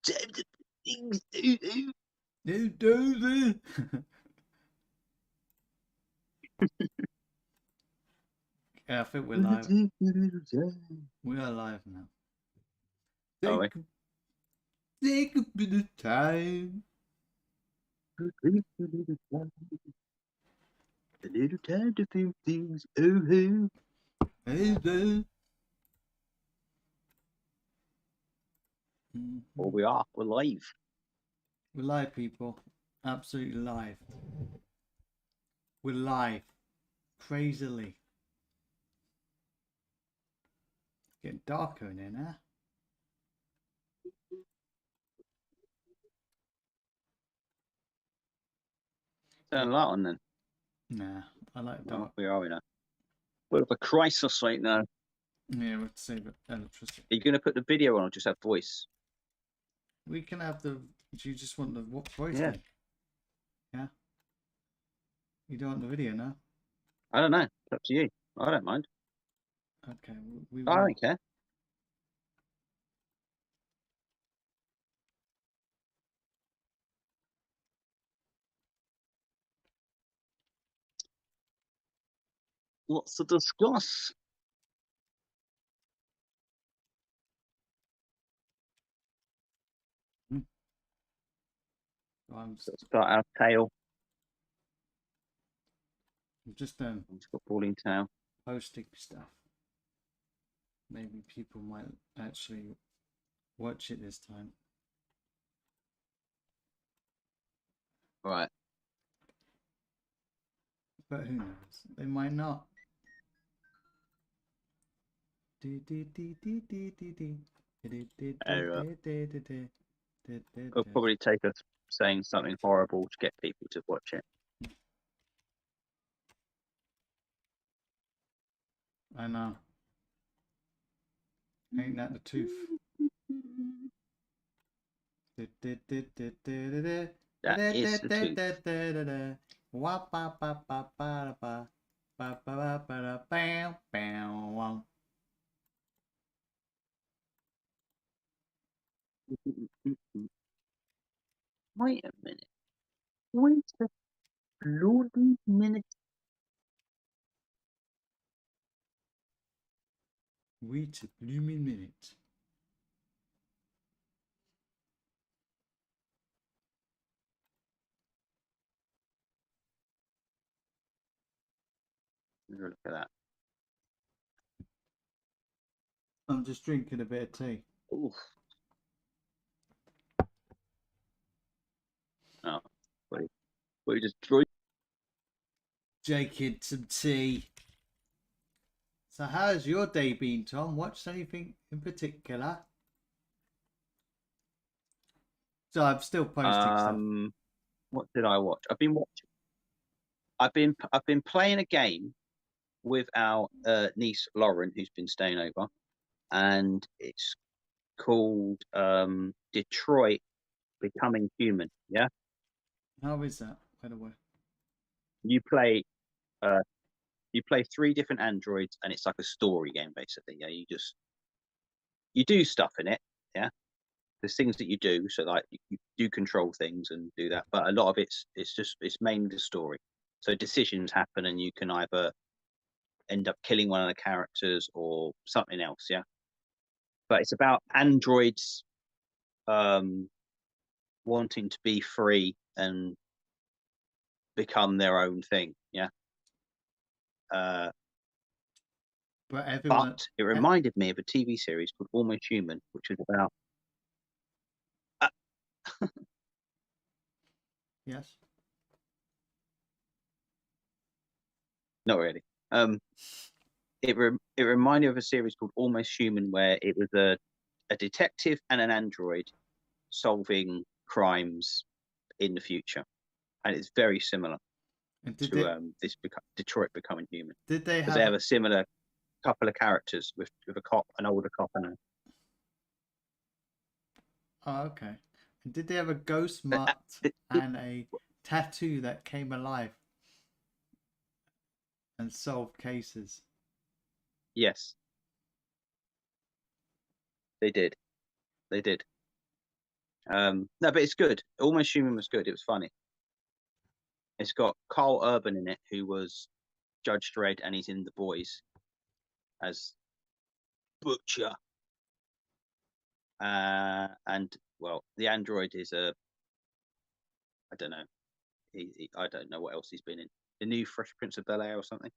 time to things. Yeah, I think we're live. We are live now. Are Take a bit of time. A little time to think things over. Well, we are. We're live. We're live, people. Absolutely live. We're live. Crazily. Getting darker in here now. Turn a light on then. Nah, I like dark. Well, we are in a bit of a crisis right now. Yeah, we'll save electricity. Are you going to put the video on or just have voice? We can have the. Do you just want the voice? Yeah. Thing? Yeah. You don't want the video now? I don't know. It's up to you. I don't mind. Okay, we I will. don't care. Lots to discuss. I'm start our tale. just footballing tale. Posting stuff. Maybe people might actually watch it this time. Right. But who knows? They might not. It'll probably take us saying something horrible to get people to watch it. I know. Ain't that the truth? That is the truth. Wait a minute. Wait a bloody minute. Wait a blooming minute. Look at that. I'm just drinking a bit of tea. Oof. Oh, we just drink. Drinking some tea. So how's your day been, Tom? Watched anything in particular? So I'm still posting stuff. What did I watch? I've been watching. I've been playing a game with our niece Lauren, who's been staying over, and it's called Detroit Becoming Human. Yeah. How is that, by the way? You play 3 different androids, and it's like a story game basically. Yeah. You do stuff in it. Yeah. There's things that you do, so like you do control things and do that, but a lot of it's mainly the story. So decisions happen, and you can either end up killing one of the characters or something else. Yeah. But it's about androids wanting to be free and become their own thing. Yeah. But everyone. But it reminded me of a TV series called Almost Human, which was about. Yes. Not really. It reminded me of a series called Almost Human, where it was a detective and an android solving crimes in the future, and it's very similar to this Detroit Becoming Human. Did they have? They have a similar couple of characters with a cop, an older cop, and a. Oh, okay. And did they have a ghost mutt and a tattoo that came alive and solved cases? Yes. They did. No, but it's good. Almost Human was good. It was funny. It's got Carl Urban in it, who was Judge Dredd, and he's in The Boys as Butcher. And well, the android is I don't know. I don't know what else he's been in. The new Fresh Prince of Bel-Air or something.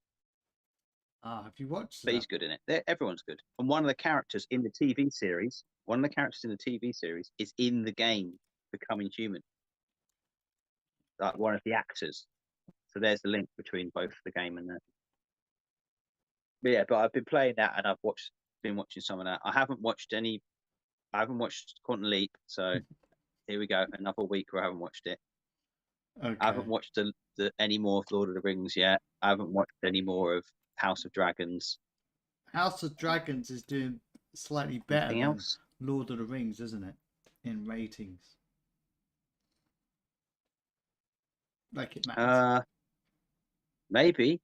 Ah, have you watched But that? he's good in it. Everyone's good. And one of the characters in the TV series, is in the game Becoming Human. Like one of the actors. So there's the link between both the game and that. But yeah, but I've been playing that, and been watching some of that. I haven't watched Quantum Leap, so here we go. Another week where I haven't watched it. Okay. I haven't watched any more of Lord of the Rings yet. I haven't watched any more of House of Dragons. House of Dragons is doing slightly better Anything than else? Lord of the Rings, isn't it? In ratings. Like it matters. Maybe.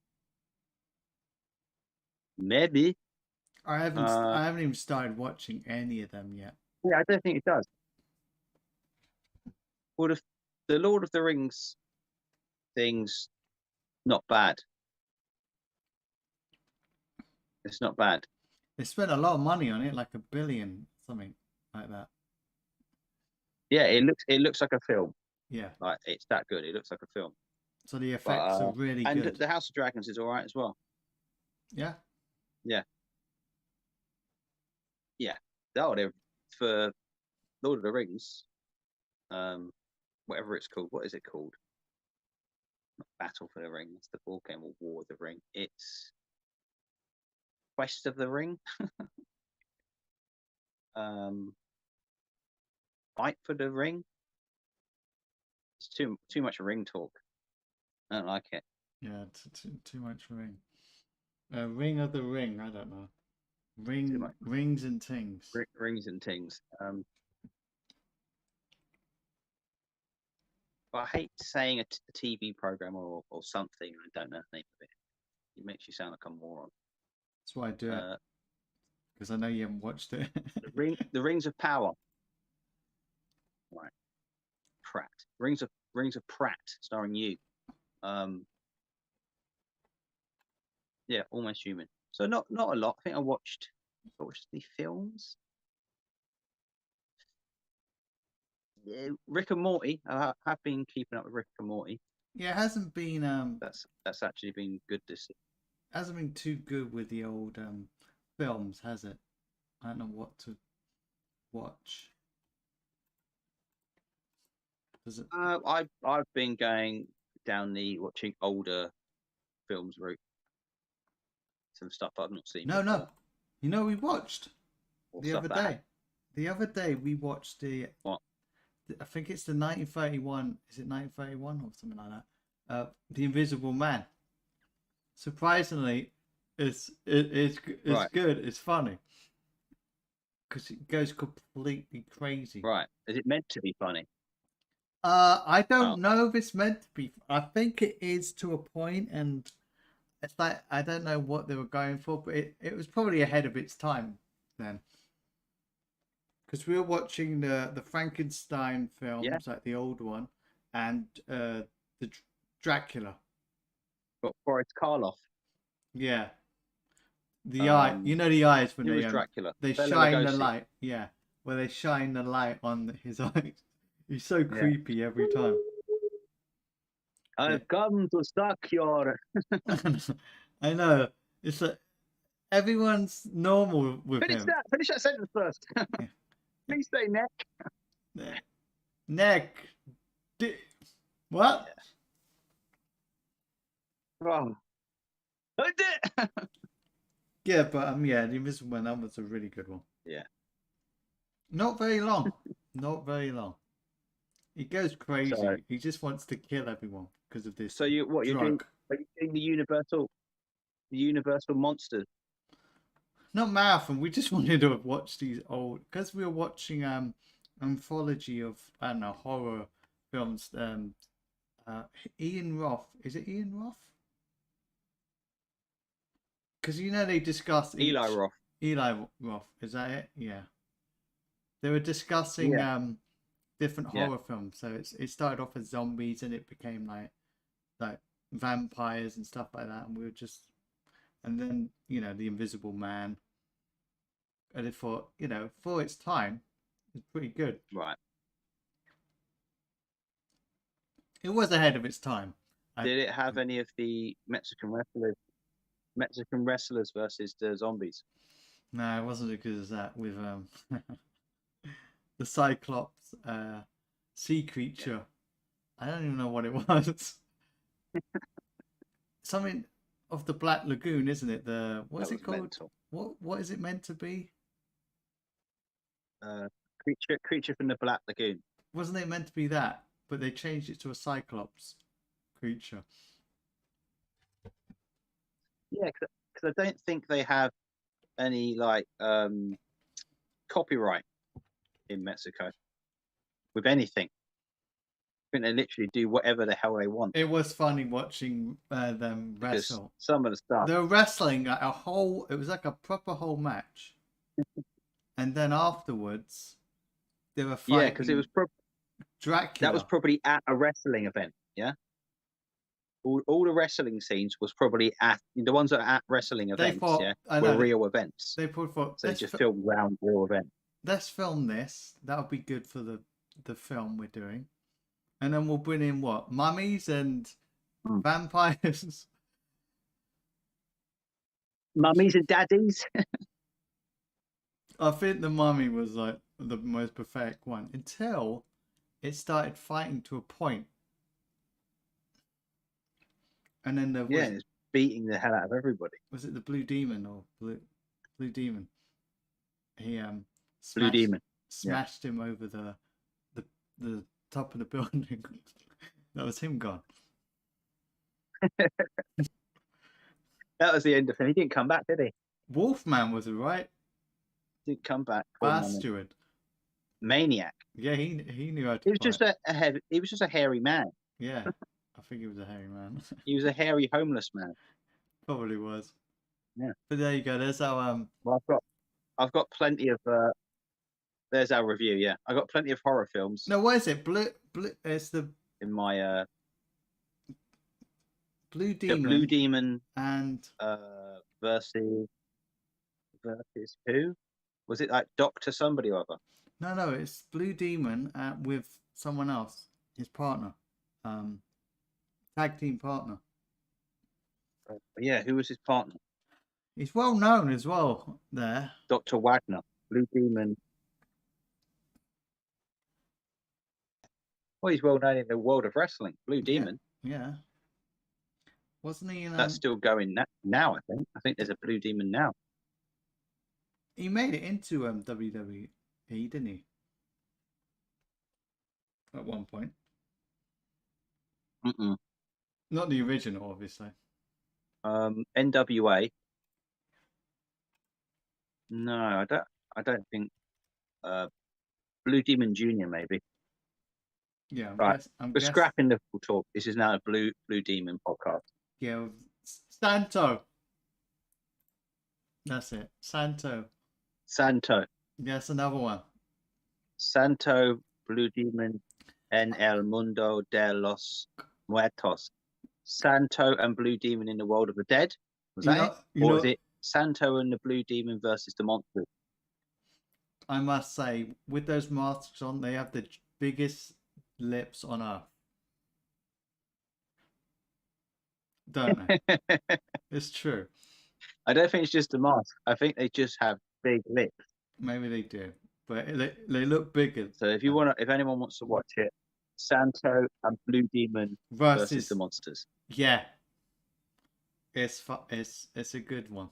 I haven't even started watching any of them yet. Yeah, I don't think it does. Well, the Lord of the Rings thing's not bad. It's not bad. They spent a lot of money on it, like $1 billion, something like that. Yeah, it looks like a film. Yeah. Like it's that good. It looks like a film. So the effects are really good. And the House of Dragons is all right as well. Yeah. Yeah. Yeah. For Lord of the Rings, whatever it's called. What is it called? Not Battle for the Ring. It's the board game, or War of the Ring. It's Quest of the Ring. Fight for the Ring. It's too much ring talk. I don't like it. Yeah, too much ring. Ring of the Ring. I don't know. Rings and things. Rings and things. But I hate saying a TV program or something. I don't know the name of it. It makes you sound like a moron. That's why I do it. Because I know you haven't watched it. the Rings of Power. Right. Pratt. Rings of Pratt, starring you. Yeah, Almost Human. So not a lot. I think I watched the films. Yeah, Rick and Morty. I have been keeping up with Rick and Morty. Yeah, it hasn't been that's actually been good to see. Hasn't been too good with the old films, has it? I don't know what to watch. Does it? I've been going down the watching older films route. Some stuff I've not seen. No. You know, we watched the other day. The other day we watched what? I think it's the 1931. Is it 1931 or something like that? The Invisible Man. Surprisingly, it's right. Good. It's funny because it goes completely crazy. Right? Is it meant to be funny? I don't know if it's meant to be. I think it is to a point, and it's like I don't know what they were going for, but it was probably ahead of its time then. Because we were watching the Frankenstein films, like the old one, and the Dracula. Got Boris Karloff. Yeah. The eye, you know the eyes when they Dracula. They shine the light. Yeah, where they shine the light on his eyes. He's so creepy every time. I've come to suck your. I know. It's like everyone's normal with him. Finish that sentence first. Please say neck. Neck. What? Wrong. Yeah, but the Invisible Man, that was a really good one. Yeah. Not very long. Not very long. He goes crazy. So, he just wants to kill everyone because of this. So you're doing? Are you doing the Universal monsters? Not marathon. We just wanted to watch these old, because we were watching anthology of, I don't know, horror films. Ian Roth. Is it Ian Roth? Because you know they discuss Eli Roth. Eli Roth. Is that it? Yeah. They were discussing different horror films. So it started off as zombies, and it became like vampires and stuff like that. And we were just, and then the Invisible Man. And it thought, for its time, it's pretty good. Right. It was ahead of its time. Did it have any of the Mexican wrestlers versus the zombies? No, it wasn't as good as that with the Cyclops sea creature. I don't even know what it was. Something of the Black Lagoon, isn't it? What's it called? Mental. What is it meant to be? Creature from the Black Lagoon. Wasn't it meant to be that? But they changed it to a Cyclops creature. Yeah, because I don't think they have any like copyright in Mexico with anything. I think they literally do whatever the hell they want. It was funny watching them wrestle. Some of the stuff. They were wrestling like it was like a proper whole match. And then afterwards, they were fighting. Yeah, because it was Dracula. That was probably at a wrestling event. Yeah. All the wrestling scenes was probably at the ones that are at wrestling events. Were real events. They thought, so they just filmed around real events. Let's film this. That would be good for the film we're doing, and then we'll bring in what mummies and vampires. Mummies and daddies. I think the mummy was like the most pathetic one until it started fighting to a point. And then it's beating the hell out of everybody. Was it the Blue Demon or Blue Demon? He Blue Demon smashed him over the top of the building. That was him gone. That was the end of him. He didn't come back, did he? Wolfman was it right? Didn't come back. Bastard. Maniac. Yeah, he knew how to. He was just he was just a hairy man. Yeah, I think he was a hairy man. He was a hairy homeless man. Probably was. Yeah. But there you go. There's our Well, I've got plenty of. There's our review. Yeah, I got plenty of horror films. No, what is it? Blue. It's in my Blue Demon. The Blue Demon and versus who? Was it like Doctor somebody or other? No, it's Blue Demon with someone else, his partner, tag team partner. Yeah, who was his partner? He's well known as well there. Dr. Wagner, Blue Demon. Well, he's well known in the world of wrestling. Blue Demon. Yeah. Wasn't he? That's still going now, I think. I think there's a Blue Demon now. He made it into WWE, didn't he? At one point. Not the original, obviously. NWA. No, I don't think. Blue Demon Jr. maybe. Yeah, we're scrapping Liverpool talk. This is now a Blue Demon podcast. Yeah, Santo. That's it, Santo. Yes, another one. Santo, Blue Demon, en el mundo de los muertos. Santo and Blue Demon in the world of the dead. Was that it? Or was it Santo and the Blue Demon versus the monsters? I must say, with those masks on, they have the biggest lips on earth. Don't they? It's true. I don't think it's just a mask. I think they just have big lips. Maybe they do, but they look bigger. So if anyone wants to watch it, Santo and Blue Demon versus the monsters. Yeah, it's a good one.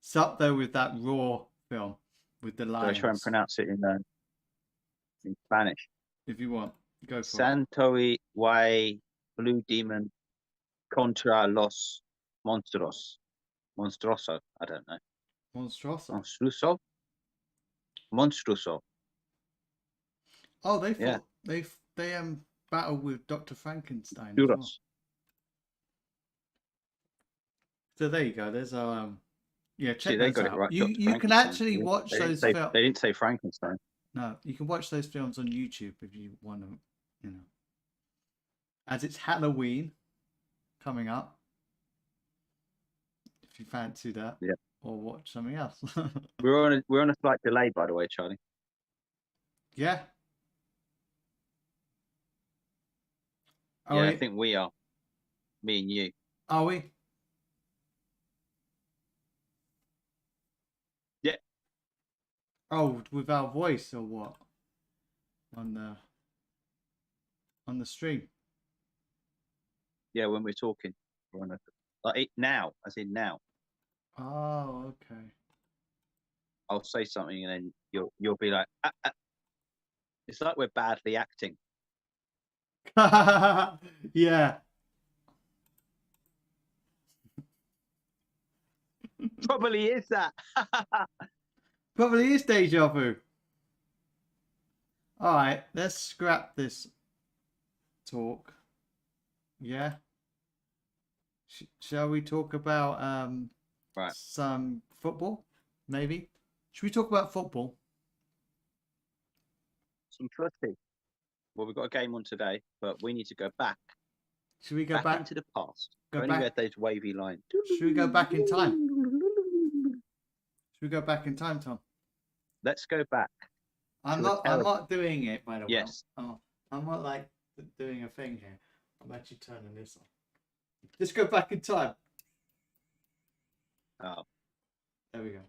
It's up there with that Raw film with the lions. I'll try and pronounce it in Spanish. If you want, go for Santo y Blue Demon contra los monstruos. Monstruoso. I don't know. Monstruoso. Monstruoso. Oh, they fought. They battled with Dr. Frankenstein. As well. So there you go. There's our check. See, they got out. it right. You can actually watch those films. They didn't say Frankenstein. No, you can watch those films on YouTube if you want to, you know. As it's Halloween coming up, if you fancy that, Yeah. or watch something else. We're on a slight delay, by the way, Charlie. Yeah. Yeah, I think we are. Me and you. Are we? Yeah. Oh, with our voice or what? On the stream. Yeah, when we're talking. We're on a, now, as in now. Oh, okay. I'll say something and then you'll be like, ah, ah. It's like we're badly acting. Yeah. Probably is that. Probably is deja vu. All right, let's scrap this talk. Yeah. Shall we talk about Right. some football? Maybe. Should we talk about football? Some trusty. Well, we've got a game on today, but we need to go back. Should we go back into the past? Go Only back. read those wavy lines. Should we go back in time? Should we go back in time, Tom? Let's go back. I'm not doing it, by the way. Yes. Oh, I'm not like doing a thing here. I'm actually turning this on. Let's go back in time. Oh. There we go.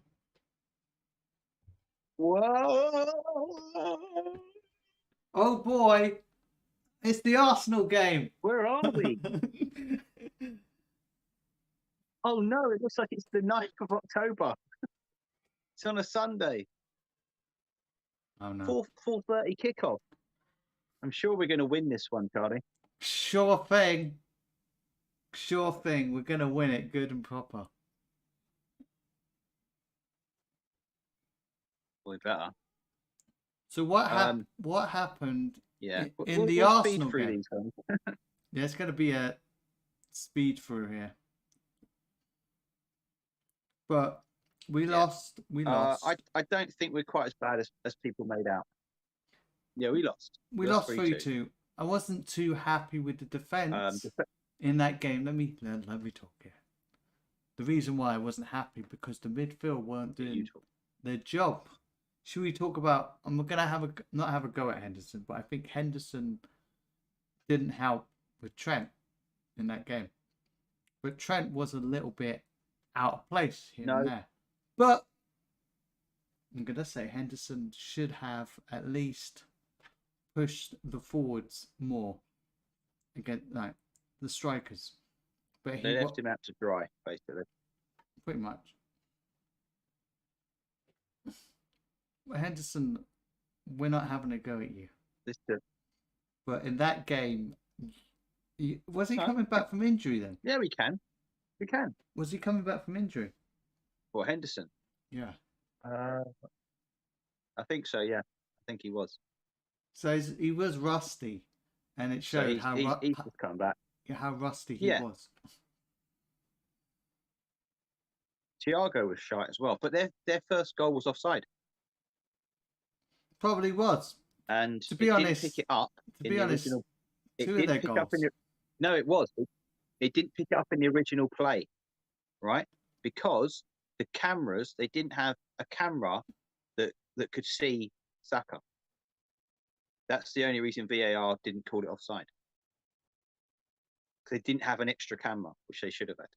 Whoa! Oh boy, it's the Arsenal game. Where are we? Oh no, it looks like it's the 9th of October. It's on a Sunday. Oh no. 4:30 kickoff. I'm sure we're going to win this one, Charlie. Sure thing. Sure thing. We're going to win it good and proper. We better. So what happened Yeah. in the Arsenal game? Yeah, it's going to be a speed through here. But we lost. We lost. I don't think we're quite as bad as people made out. Yeah, we lost. We lost 3-2. I wasn't too happy with the defense in that game. Let me talk here. The reason why I wasn't happy because the midfield weren't doing their job. Should we talk about? I'm gonna not have a go at Henderson, but I think Henderson didn't help with Trent in that game. But Trent was a little bit out of place here and there. But I'm gonna say Henderson should have at least pushed the forwards more against like the strikers. But they left him out to dry, basically. Pretty much. Henderson, we're not having a go at you. But in that game, was he coming back from injury then? Yeah, we can. We can. Was he coming back from injury? Well, Henderson? Yeah. I think so, yeah. I think he was. So he was rusty, and it showed he's come back. How rusty he was. Thiago was shite as well, but their first goal was offside. Probably was. And to be honest, didn't pick it up. To be honest, original, two of their goals. No, it was. It didn't pick it up in the original play, right? Because the cameras, they didn't have a camera that could see Saka. That's the only reason VAR didn't call it offside. They didn't have an extra camera, which they should have had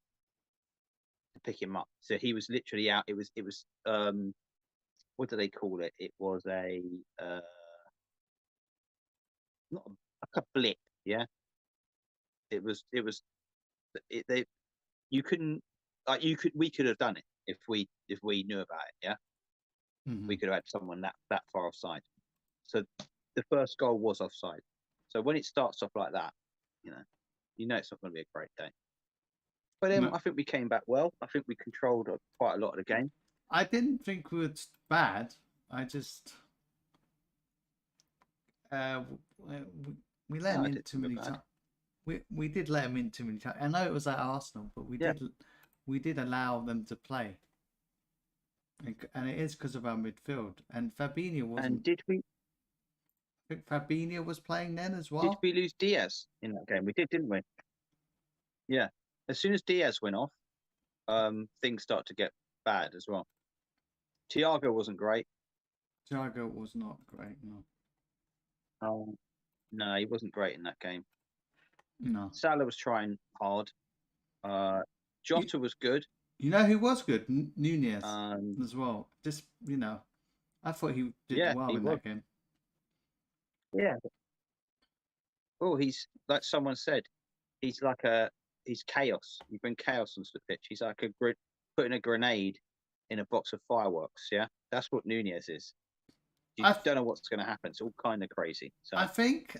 to pick him up. So he was literally out. It was what do they call it? It was a not like a blip, yeah. We could have done it if we knew about it, yeah. Mm-hmm. We could have had someone that far offside. So the first goal was offside. So when it starts off like that, you know it's not going to be a great day. But then I think we came back well. I think we controlled quite a lot of the game. I didn't think we were bad. I just we let him in too many times. We did let him in too many times. I know it was at Arsenal, but we did allow them to play. And it is because of our midfield. And Fabinho wasn't. And did we I think Fabinho was playing then as well. lose Diaz in that game? We did, didn't we? Yeah. As soon as Diaz went off, things start to get bad as well. Thiago wasn't great. Thiago was not great, no. No, he wasn't great in that game. No. Salah was trying hard. Jota was good. You know who was good? Nunez as well. Just, I thought he did well in that game. Yeah. Oh, he's like someone said, he's chaos. You bring chaos onto the pitch. He's like putting a grenade in a box of fireworks. Yeah, that's what Nunez is. You don't know what's going to happen. It's all kind of crazy. So I think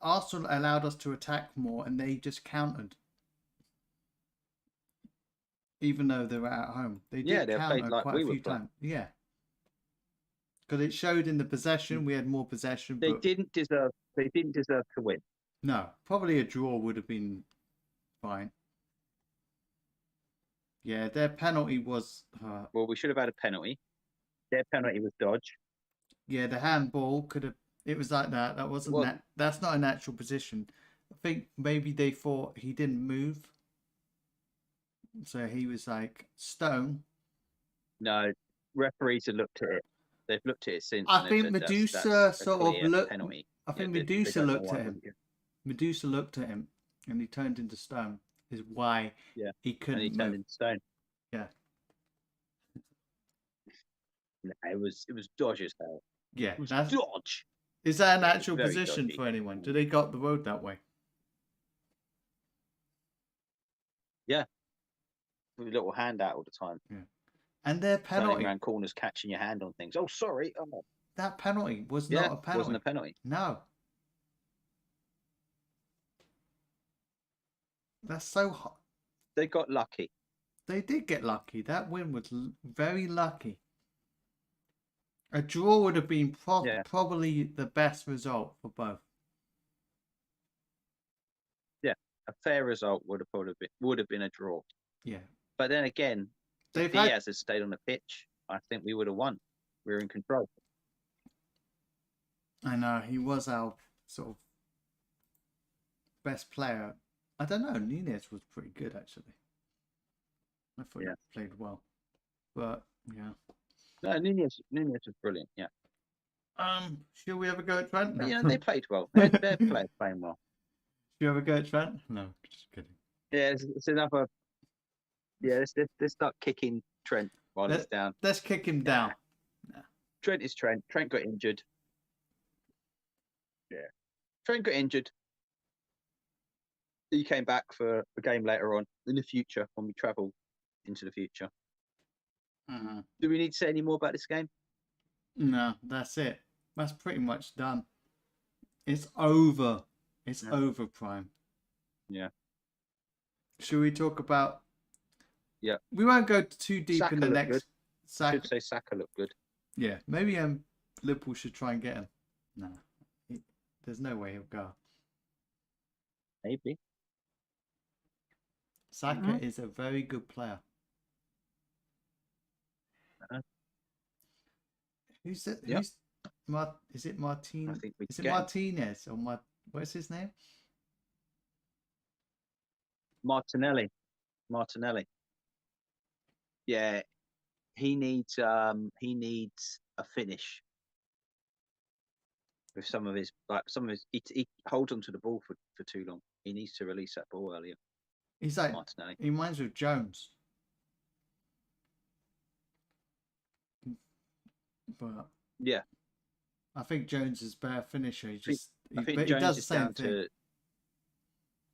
Arsenal allowed us to attack more, and they just countered. Even though they were at home, they did counter like quite a few times. Yeah, because it showed in the possession. We had more possession. They didn't deserve to win. No, probably a draw would have been fine. Yeah, their penalty was. Well, we should have had a penalty. Their penalty was dodge. Yeah, the handball could have. It was like that. That wasn't that's not a natural position. I think maybe they thought he didn't move. So he was like stone. No, referees have looked at it. They've looked at it since. I think Medusa sort of looked. I think Medusa looked at him. Medusa looked at him, and he turned into stone. Is why he couldn't. And he turned into stone. Yeah. No, it was dodge as hell. Yeah, that's dodge. Is that an actual position dodgy for anyone? Do they got the road that way? Yeah. With a little hand out all the time. Yeah. And their penalty. Turning around corners, catching your hand on things. Oh, sorry. Oh. That penalty was not a penalty. Wasn't a penalty. No. That's so hot. They got lucky. They did get lucky. That win was very lucky. A draw would have been probably the best result for both. Yeah, a fair result would have been a draw. Yeah, but then again, if Diaz had stayed on the pitch, I think we would have won. We were in control. I know he was our sort of best player. I don't know. Nunez was pretty good actually. I thought he played well, but yeah. No, Nunez was brilliant. Yeah. Should we ever go at Trent? No. Yeah, they played well. Their players playing well. Should you ever go at Trent? No, just kidding. Yeah, it's another. Yeah, let's start kicking Trent while he's down. Let's kick him down. Nah. Trent is Trent. Trent got injured. Yeah. Trent got injured. He came back for a game later on in the future when we travel into the future. Do we need to say any more about this game? No, that's it. That's pretty much done. It's over. It's over, Prime. Yeah. Should we talk about... Yeah. We won't go too deep Saka in the next... I should say Saka looked good. Yeah. Maybe Liverpool should try and get him. No. There's no way he'll go. Maybe. Saka is a very good player. Who's it? Yep. Is it Martin? Is it Martinez or what's his name? Martinelli. Yeah, he needs a finish with some of his he holds onto the ball for too long. He needs to release that ball earlier. He's like Martinelli. He reminds me of Jones. But yeah, I think Jones is better finisher. I think Jones does is the same down thing. to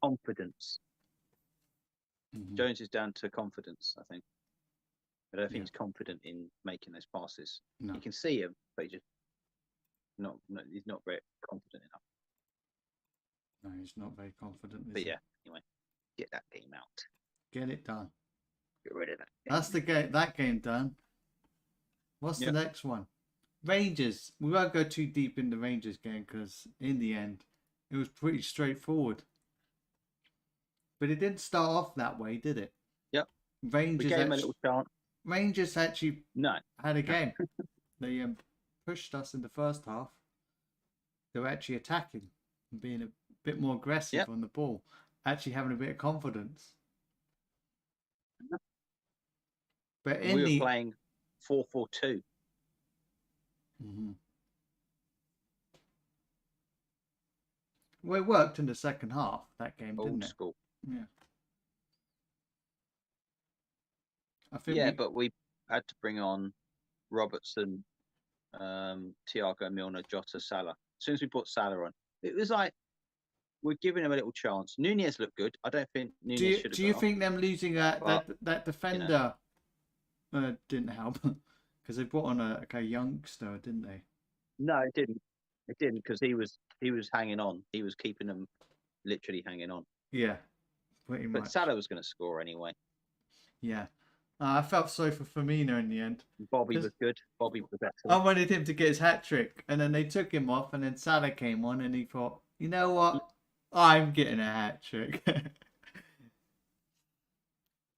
confidence. Jones is down to confidence. I think. I don't think he's confident in making those passes. No. You can see him, but he's not very confident enough. No, he's not very confident. But yeah, anyway, get that game out. Get it done. Get rid of that. That's the game. That game done. What's the next one? Rangers. We won't go too deep in the Rangers game because in the end, it was pretty straightforward. But it didn't start off that way, did it? Yep. Rangers we gave him a little chance. Rangers actually No. had a game. They pushed us in the first half. They were actually attacking and being a bit more aggressive on the ball, actually having a bit of confidence. But we were playing 4-4-2. Mm-hmm. Well, it worked in the second half, that game, didn't it? Old school. Yeah. I think but we had to bring on Robertson, Thiago Milner, Jota, Salah. As soon as we put Salah on, it was like we're giving him a little chance. Nunez looked good. I don't think Nunez should have. Do you think them losing that defender didn't help? Because they brought on a youngster, didn't they? No, it didn't. It didn't, because he was hanging on. He was keeping them literally hanging on. Yeah, pretty much. But Salah was going to score anyway. Yeah. I felt sorry for Firmino in the end. Bobby was good. Bobby was excellent. I wanted him to get his hat-trick, and then they took him off, and then Salah came on, and he thought, you know what? I'm getting a hat-trick.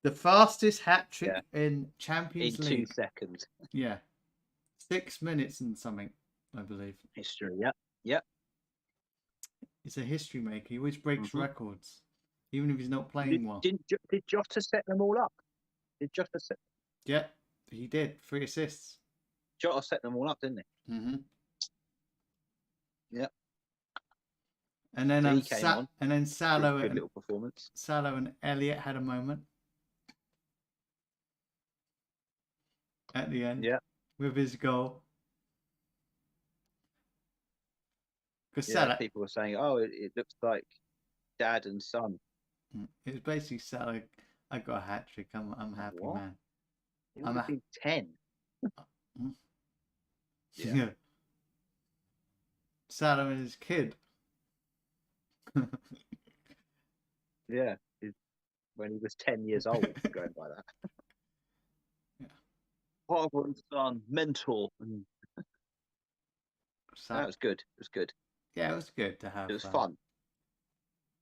The fastest hat-trick in Champions League. In 2 seconds. Yeah. 6 minutes and something, I believe. History, yep. He's a history maker. He always breaks records, even if he's not playing well. Did Jota set them all up? Did Jota set? Yeah, he did. 3 assists. Jota set them all up, didn't he? Mm-hmm. Yep. And then he came on. And then Salah good little performance. Salah and Elliott had a moment at the end. Yeah. With his goal. Because people were saying, "Oh, it looks like dad and son." It was basically Salah. I got a hat trick. I'm happy, what? man. I'm 10. Yeah. Salah and his kid. Yeah, when he was 10 years old, going by that. Yeah. Father and son, mentor. That was good. It was good. Yeah, it was good to have. It was fun.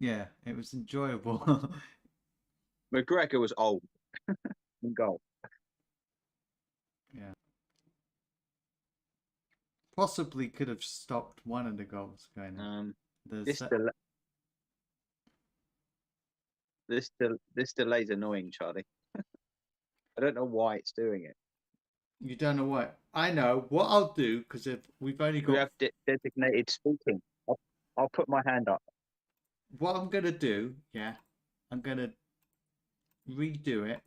Yeah, it was enjoyable. McGregor was old in goal. Yeah. Possibly could have stopped one of the goals going in. This delay's annoying, Charlie. I don't know why it's doing it. You don't know what? I know what I'll do, because if we've only got... We have designated speaking. I'll put my hand up. What I'm going to do, I'm going to redo it,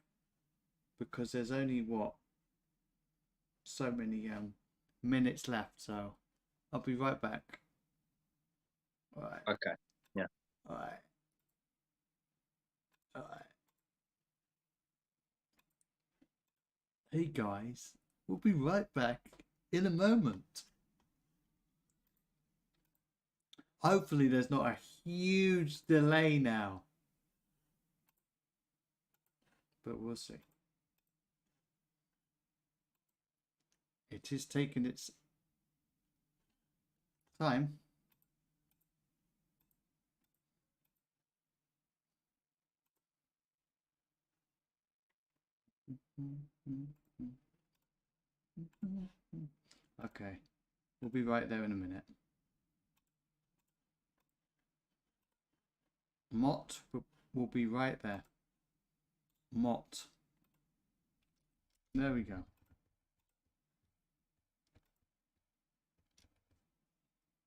because there's only, so many minutes left, so I'll be right back. All right. Okay. Yeah. All right. Hey guys, we'll be right back in a moment. Hopefully there's not a huge delay now, but we'll see. It is taking its time. Okay, we'll be right there in a minute. Mott will be right there. Mott. There we go.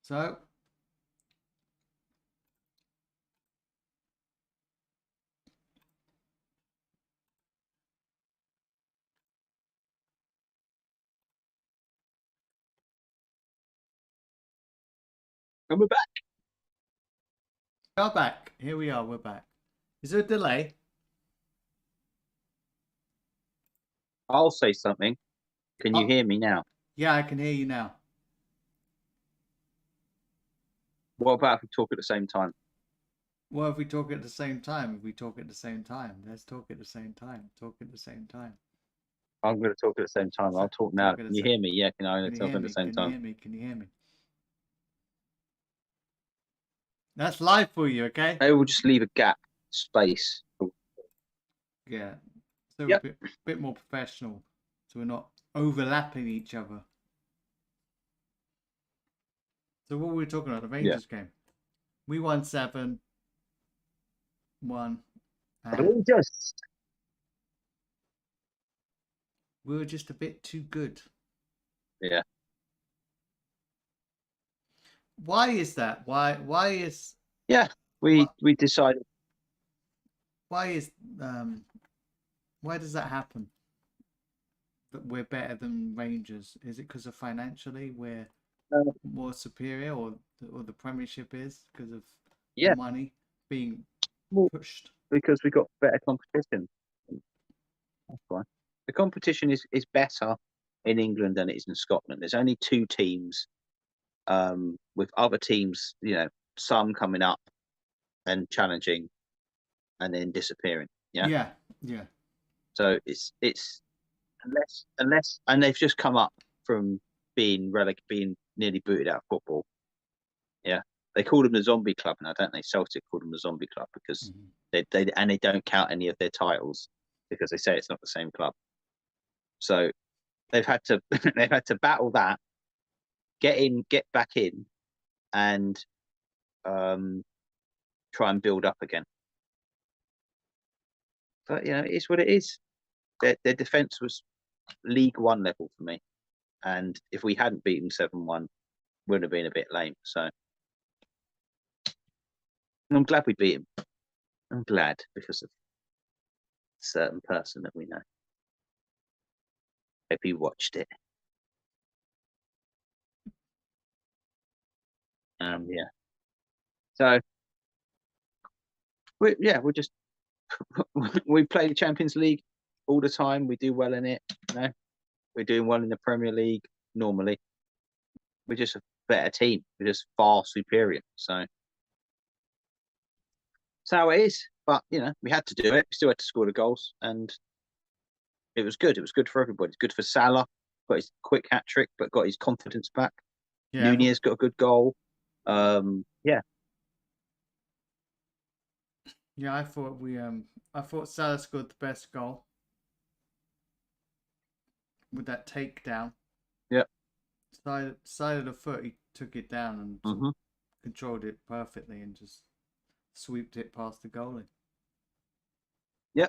So And we're back. We're back. Here we are. We're back. Is there a delay? I'll say something. Can you hear me now? Yeah, I can hear you now. What about if we talk at the same time? Well, if we talk at the same time, let's talk at the same time. Talk at the same time. I'm going to talk at the same time. I'll talk now. Can you hear me? Yeah, can I talk at the same time? Can you hear me? That's live for you, okay? Maybe we'll just leave a gap, space. Yeah. So Yep. a bit more professional, so we're not overlapping each other. So what were we talking about? The Rangers game. We won 7-1. And we were just a bit too good. Yeah. Why is that? Why is? Yeah. We decided. Why does that happen? That we're better than Rangers? Is it because of financially we're more superior, or the Premiership is because of money being pushed? Because we got better competition. That's fine. The competition is better in England than it is in Scotland. There's only 2 teams, with other teams, some coming up and challenging, and then disappearing. Yeah. Yeah. So it's unless and they've just come up from being nearly booted out of football. Yeah, they call them the Zombie Club now, don't they? Celtic call them the Zombie Club because they don't count any of their titles because they say it's not the same club. So they've had to battle that, get back in, and try and build up again. But it is what it is. Their defense was League One level for me, and if we hadn't beaten 7-1, would have been a bit lame. So I'm glad we beat him. I'm glad because of a certain person that we know. Hope you watched it. Yeah. So we're just we play the Champions League all the time. We do well in it. We're doing well in the Premier League normally. We're just a better team. We're just far superior. So that's how it is. But we had to do it. We still had to score the goals, and it was good. It was good for everybody. It's good for Salah. Got his quick hat trick, but got his confidence back. Yeah. Nunez got a good goal. Yeah. Yeah, I thought Salah scored the best goal with that takedown. Yeah. Side of the foot, he took it down and controlled it perfectly and just sweeped it past the goalie. Yeah.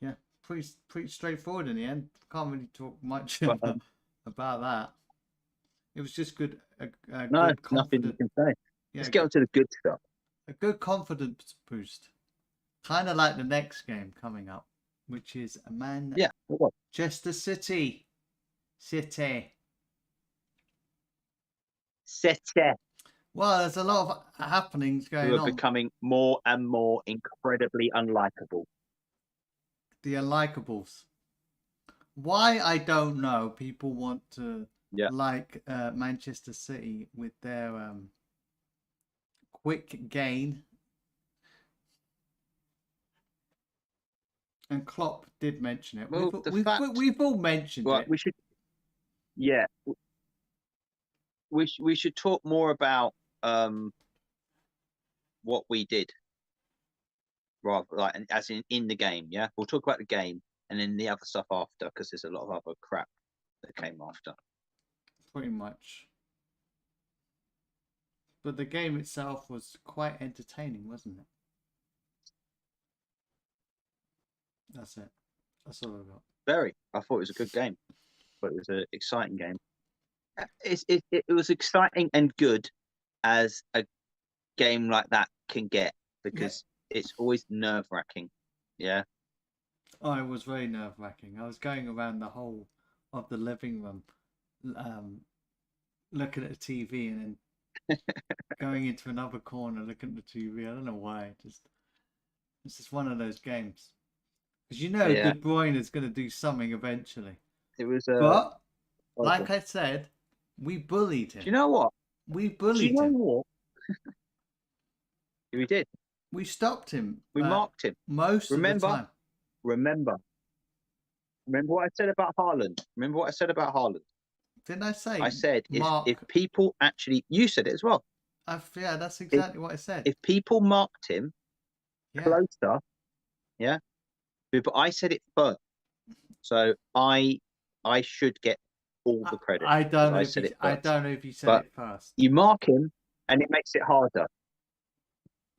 Yeah, pretty straightforward in the end. Can't really talk much about that. It was just good. No, good nothing you can say. Yeah, let's get on to the good stuff. A good confidence boost. Kind of like the next game coming up, which is Manchester City. City. Well, there's a lot of happenings going on. Who are becoming more and more incredibly unlikable. The unlikables. Why, I don't know. People want to like Manchester City with their quick gain. And Klopp did mention it. Well, we've all mentioned it. We should. Yeah. We should talk more about what we did, rather like as in the game. Yeah, we'll talk about the game and then the other stuff after, because there's a lot of other crap that came after. Pretty much. But the game itself was quite entertaining, wasn't it? That's it. That's all I got. Very. I thought it was a good game, but it was an exciting game. It was exciting and good as a game like that can get, because it's always nerve-wracking. Yeah. Oh, it was very nerve-wracking. I was going around the whole of the living room, looking at the TV, and then going into another corner, looking at the TV. I don't know why. It's just one of those games. Because De Bruyne is going to do something eventually. It was. But like I said, we bullied him. Do you know what? We bullied him. Do you know what? We did. We stopped him. We marked him. Most of the time. Remember what I said about Haaland? Didn't I say? I said if people actually... You said it as well. Yeah, that's exactly what I said. If people marked him closer, But I said it first, so I should get all the credit. I don't know I if said you, it I first. don't know if you said But it first. you mark him, and it makes it harder.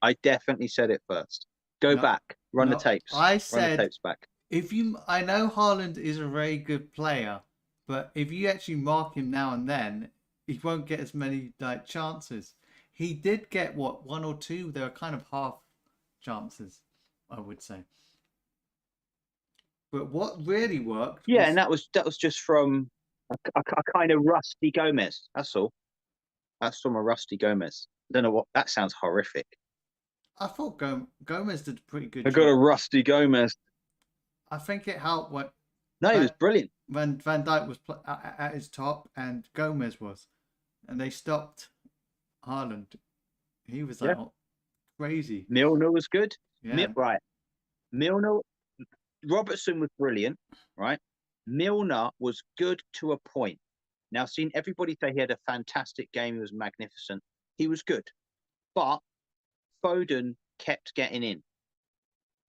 I definitely said it first. Go back, run the tapes. I Run the said tapes back. I know Haaland is a very good player, but if you actually mark him now and then, he won't get as many chances. He did get one or two. They were kind of half chances, I would say. But what really worked? Yeah, and that was just from a kind of rusty Gomez. That's all. That's from a rusty Gomez. I don't know what that sounds horrific. I thought Gomez did a pretty good I got a job. rusty Gomez. I think it helped No, he was brilliant. when Van Dijk was at his top and Gomez was, and they stopped Haaland. He was like crazy. Milner was good. Yeah. Right. Milner, Robertson was brilliant. Right. Milner was good to a point. Now, I've seen everybody say he had a fantastic game. He was magnificent. He was good, but Foden kept getting in.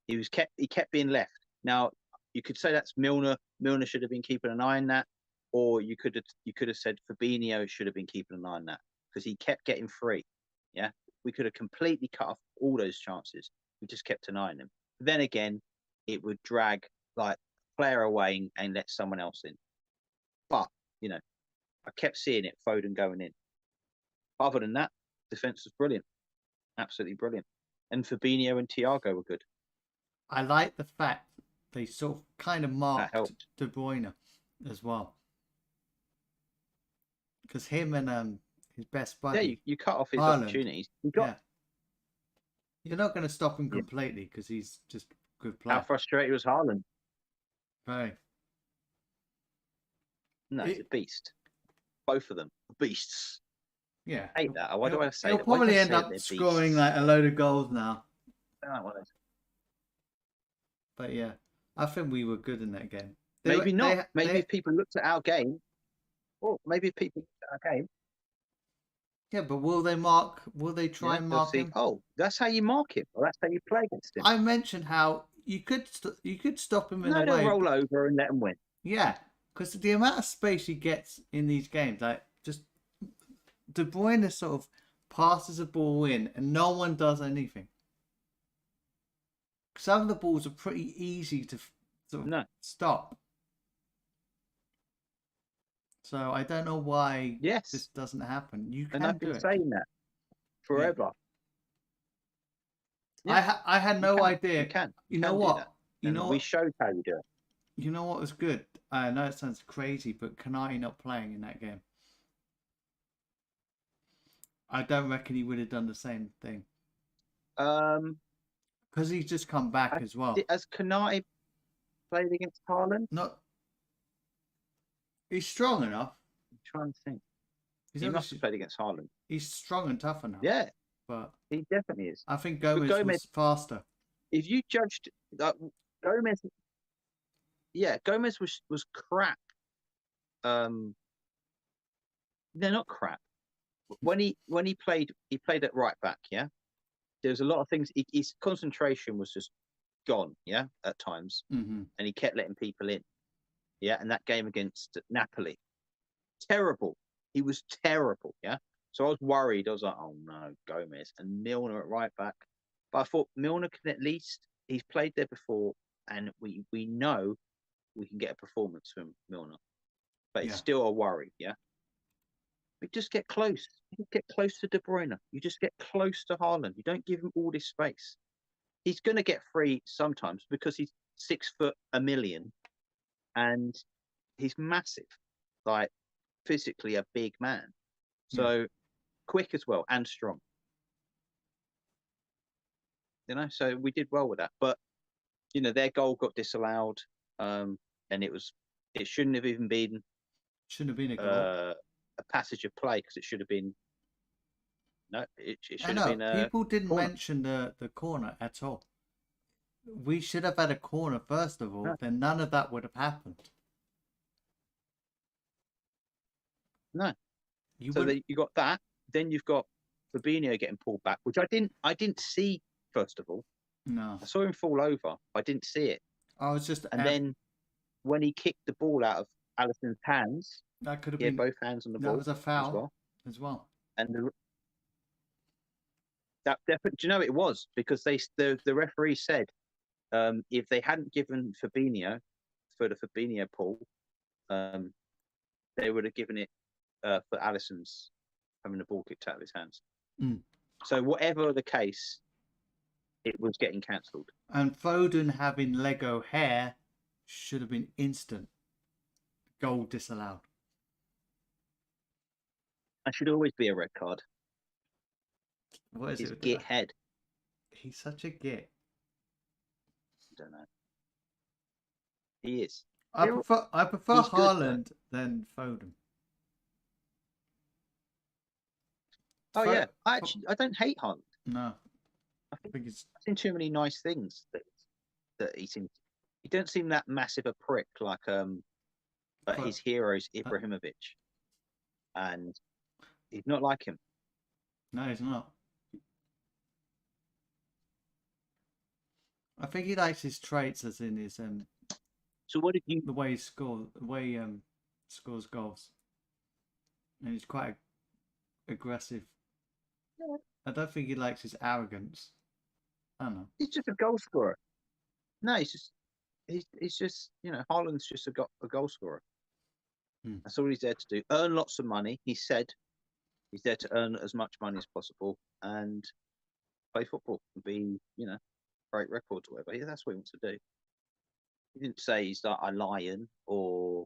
He kept being left. Now, you could say that's Milner. Milner should have been keeping an eye on that, or you could have said Fabinho should have been keeping an eye on that because he kept getting free. Yeah, we could have completely cut off all those chances. We just kept an eye on them. Then again, it would drag like player away and let someone else in. But I kept seeing it, Foden going in. Other than that, defense was brilliant, absolutely brilliant, and Fabinho and Thiago were good. I like the fact they sort of kind of marked De Bruyne as well, because him and his best buddy. Yeah, you cut off his opportunities. You're not going to stop him completely because he's just a good player. How frustrated was Haaland? Very. No, he's a beast. Both of them, beasts. Yeah. I hate that. Why do I say that? He'll probably end up scoring like a load of goals now. But yeah, I think we were good in that game. Maybe not. Maybe if people looked at our game, Yeah, but will they mark? Will they try and mark him? Oh, that's how you mark him. Or that's how you play against him. I mentioned how you could stop him in a way. Roll over and let him win. Yeah, because the amount of space he gets in these games, like just De Bruyne sort of passes the ball in and no one does anything. Some of the balls are pretty easy to sort of stop. So I don't know why this doesn't happen. You can I've been saying that forever. Yeah. I had no idea. You can. You know what? We showed how you do it. You know what was good? I know it sounds crazy, but Kanai not playing in that game. I don't reckon he would have done the same thing. Because he's just come back as well. Has Kanai played against Haaland? Not. He's strong enough. I'm trying to think. He must have played against Haaland. He's strong and tough enough. Yeah, but he definitely is. I think Gomez was faster. If you judged Gomez, Gomez was crap. No, not crap. When he played at right back. Yeah, there was a lot of things. His concentration was just gone. Yeah, at times, and he kept letting people in. Yeah, and that game against Napoli, terrible. He was terrible. Yeah, so I was worried. I was like, oh no, Gomez and Milner at right back. But I thought Milner can at least. He's played there before, and we know we can get a performance from Milner. But it's still a worry. Yeah. We just get close. You get close to De Bruyne. You just get close to Haaland. You don't give him all this space. He's going to get free sometimes because he's 6'1", and he's massive, like physically a big man. So quick as well and strong. So we did well with that. But their goal got disallowed, and it shouldn't have even been. Shouldn't have been a goal. A passage of play because it should have been. No, it should have been. People didn't mention the corner at all. We should have had a corner first of all. No. Then none of that would have happened. No. You got that. Then you've got Fabinho getting pulled back, which I didn't see first of all. No. I saw him fall over. I didn't see it. I was just And then when he kicked the ball out of Alisson's hands, that could have he had been both hands on the that ball was a foul as well. And that definitely, do you know it was because the referee said if they hadn't given Fabinho for the Fabinho pull, they would have given it for Alisson's having the ball kicked out of his hands. Mm. So whatever the case, it was getting cancelled. And Foden having Lego hair should have been instant. Goal disallowed. That should always be a red card. What is His it? git head. He's such a git. I don't know. He is. I prefer Haaland than Foden. Oh yeah, I don't hate Haaland. No, I think I've seen too many nice things that he seems. He don't seem that massive a prick like but his hero's Ibrahimovic, and he's not like him. No, he's not. I think he likes his traits, as in his So what did you? the way he scores, scores goals, and he's quite aggressive. Yeah. I don't think he likes his arrogance. I don't know. He's just a goal scorer. No, he's just Haaland's just a goal scorer. That's all he's there to do. Earn lots of money. He said he's there to earn as much money as possible and play football and be break records or whatever. Yeah, that's what he wants to do. He didn't say he's like a lion or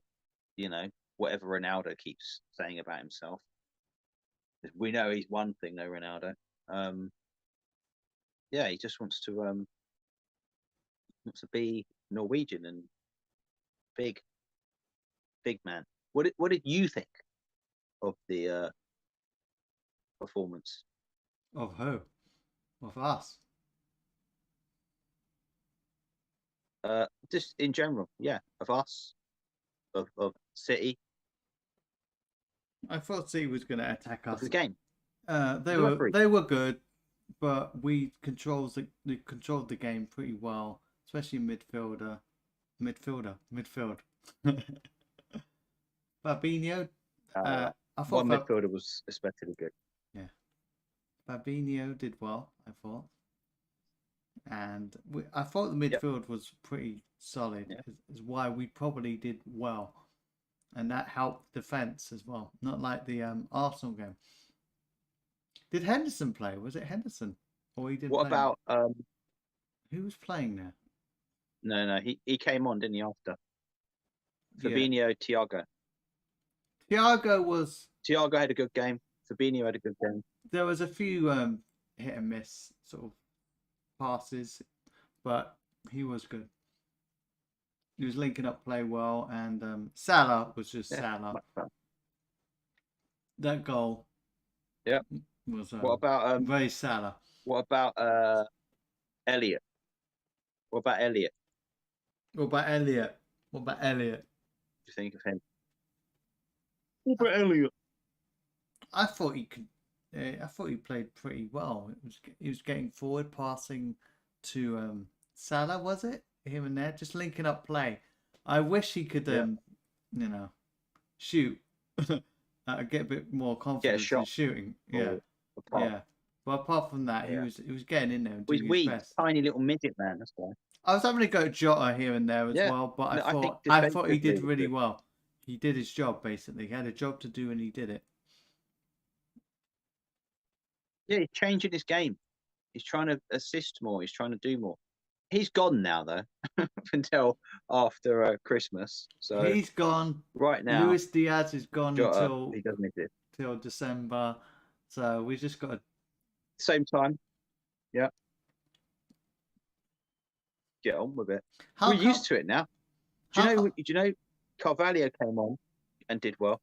whatever Ronaldo keeps saying about himself. We know he's one thing, though, Ronaldo. Yeah, he just wants to be Norwegian and big man. What did you think of the performance? Of who? Of us? Just in general, yeah, of us, of City. I thought City was going to attack us. The game. They were good, but we controlled the game pretty well, especially midfield. Fabinho. I thought one midfielder was especially good. Yeah, Fabinho did well, I thought, and I thought the midfield was pretty solid. Yeah. Is why we probably did well, and that helped defense as well. Not like the Arsenal game. Did Henderson play? Was it Henderson, or he didn't? What play? about Who was playing there? No, he came on, didn't he? After Fabinho, Thiago. Thiago had a good game. Fabinho had a good game. There was a few hit and miss sort of passes, but he was good. He was linking up play well, and Salah was just Salah. That goal, was what about very Salah. What about Elliot? What about Elliot? What about Elliot? What do you think of him? What about Elliot? I thought he could. I thought he played pretty well. He was getting forward, passing to Salah. Was it here and there, just linking up play? I wish he could, shoot. Get a bit more confidence in shooting. Yeah. But apart from that, he was getting in there and doing his best. Tiny little midget man. That's why. I was having to go Jota here and there as well, but I thought he did really well. He did his job basically. He had a job to do and he did it. Yeah, he's changing his game. He's trying to assist more. He's trying to do more. He's gone now though, until after Christmas. So he's gone right now. Luis Diaz is gone until he doesn't exist till December. So we just got to same time. Yeah. Get on with it. We're used to it now. Do you know Carvalho came on and did well?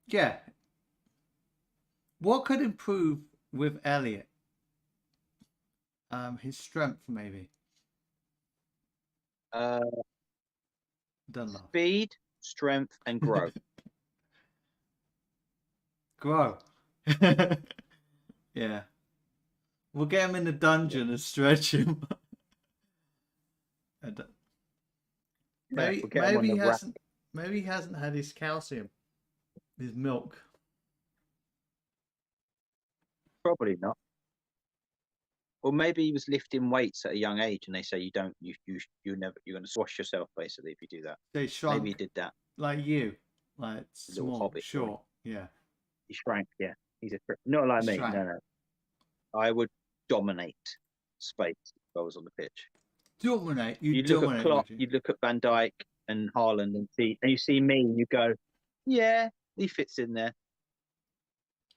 Yeah. What could improve with Elliot? His strength, maybe. Speed, strength, and growth. Grow. Yeah. We'll get him in the dungeon and stretch him. Maybe we'll get him on maybe he the rack. hasn't maybe he hasn't had his calcium, his milk. Probably not. Or maybe he was lifting weights at a young age, and they say you're going to swash yourself basically if you do that. They shrunk. Maybe he did that. Like you, like Little small, hobbit boy. short. Yeah. He shrank. Yeah, he's not like me. Shrank. No. I would dominate space if I was on the pitch. Dominate. You look at Klopp, you look at Van Dijk and Haaland, and you see me, and you go, yeah, he fits in there.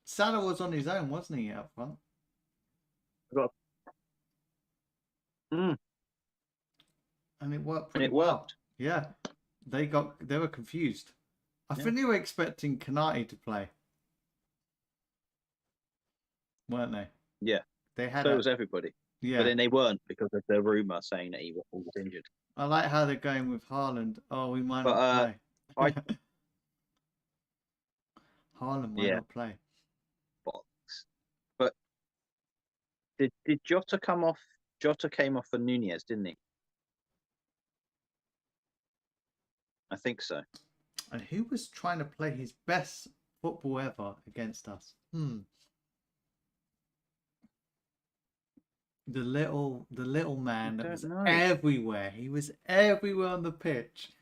Salah was on his own, wasn't he, up front? And it worked pretty well. Yeah, they were confused. I think they were expecting Kanate to play, weren't they? Yeah, they had. So was everybody. Yeah, but then they weren't because of the rumor saying that he was injured. I like how they're going with Haaland. Oh, we might not play. Haaland might not play. Bollocks. But did Jota come off? Jota came off for Nunez, didn't he? I think so. And who was trying to play his best football ever against us? The little man that was everywhere. He was everywhere on the pitch,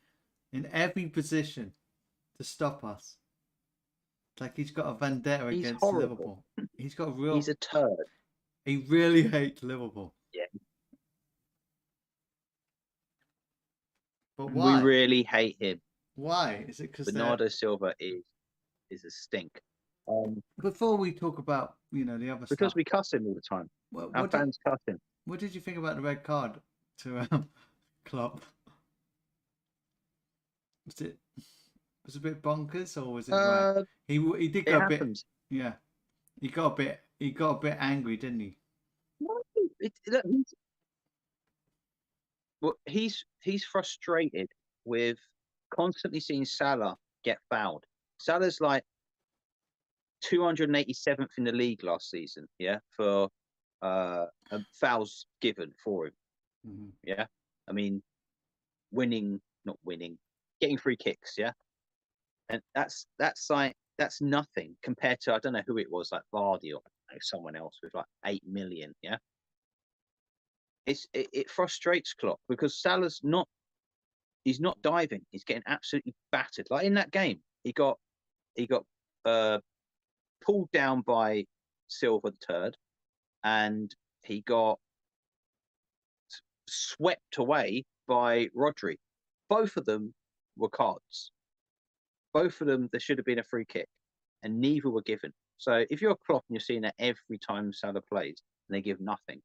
in every position, to stop us. It's like he's got a vendetta against Liverpool. He's got a real. He's a turd. He really hates Liverpool. Yeah. But why? We really hate him. Why? Is it because Bernardo Silva is a stink? Before we talk about the other stuff, because we cuss him all the time. Our fans cuss him. What did you think about the red card to Klopp? Was it a bit bonkers, or was it right? He did go a bit. Yeah, he got a bit angry, didn't he? Well, he's frustrated with constantly seeing Salah get fouled. Salah's like 287th in the league last season, for fouls given for him. Mm-hmm. Yeah, I mean, not winning, getting free kicks, and that's nothing compared to, I don't know who it was, like Vardy or someone else with like 8 million. It frustrates Klopp because Salah's he's not diving. He's getting absolutely battered. Like in that game, he got pulled down by Silva the turd, and he got swept away by Rodri. Both of them were cards. Both of them, there should have been a free kick, and neither were given. So if you're Klopp and you're seeing that every time Salah plays, and they give nothing.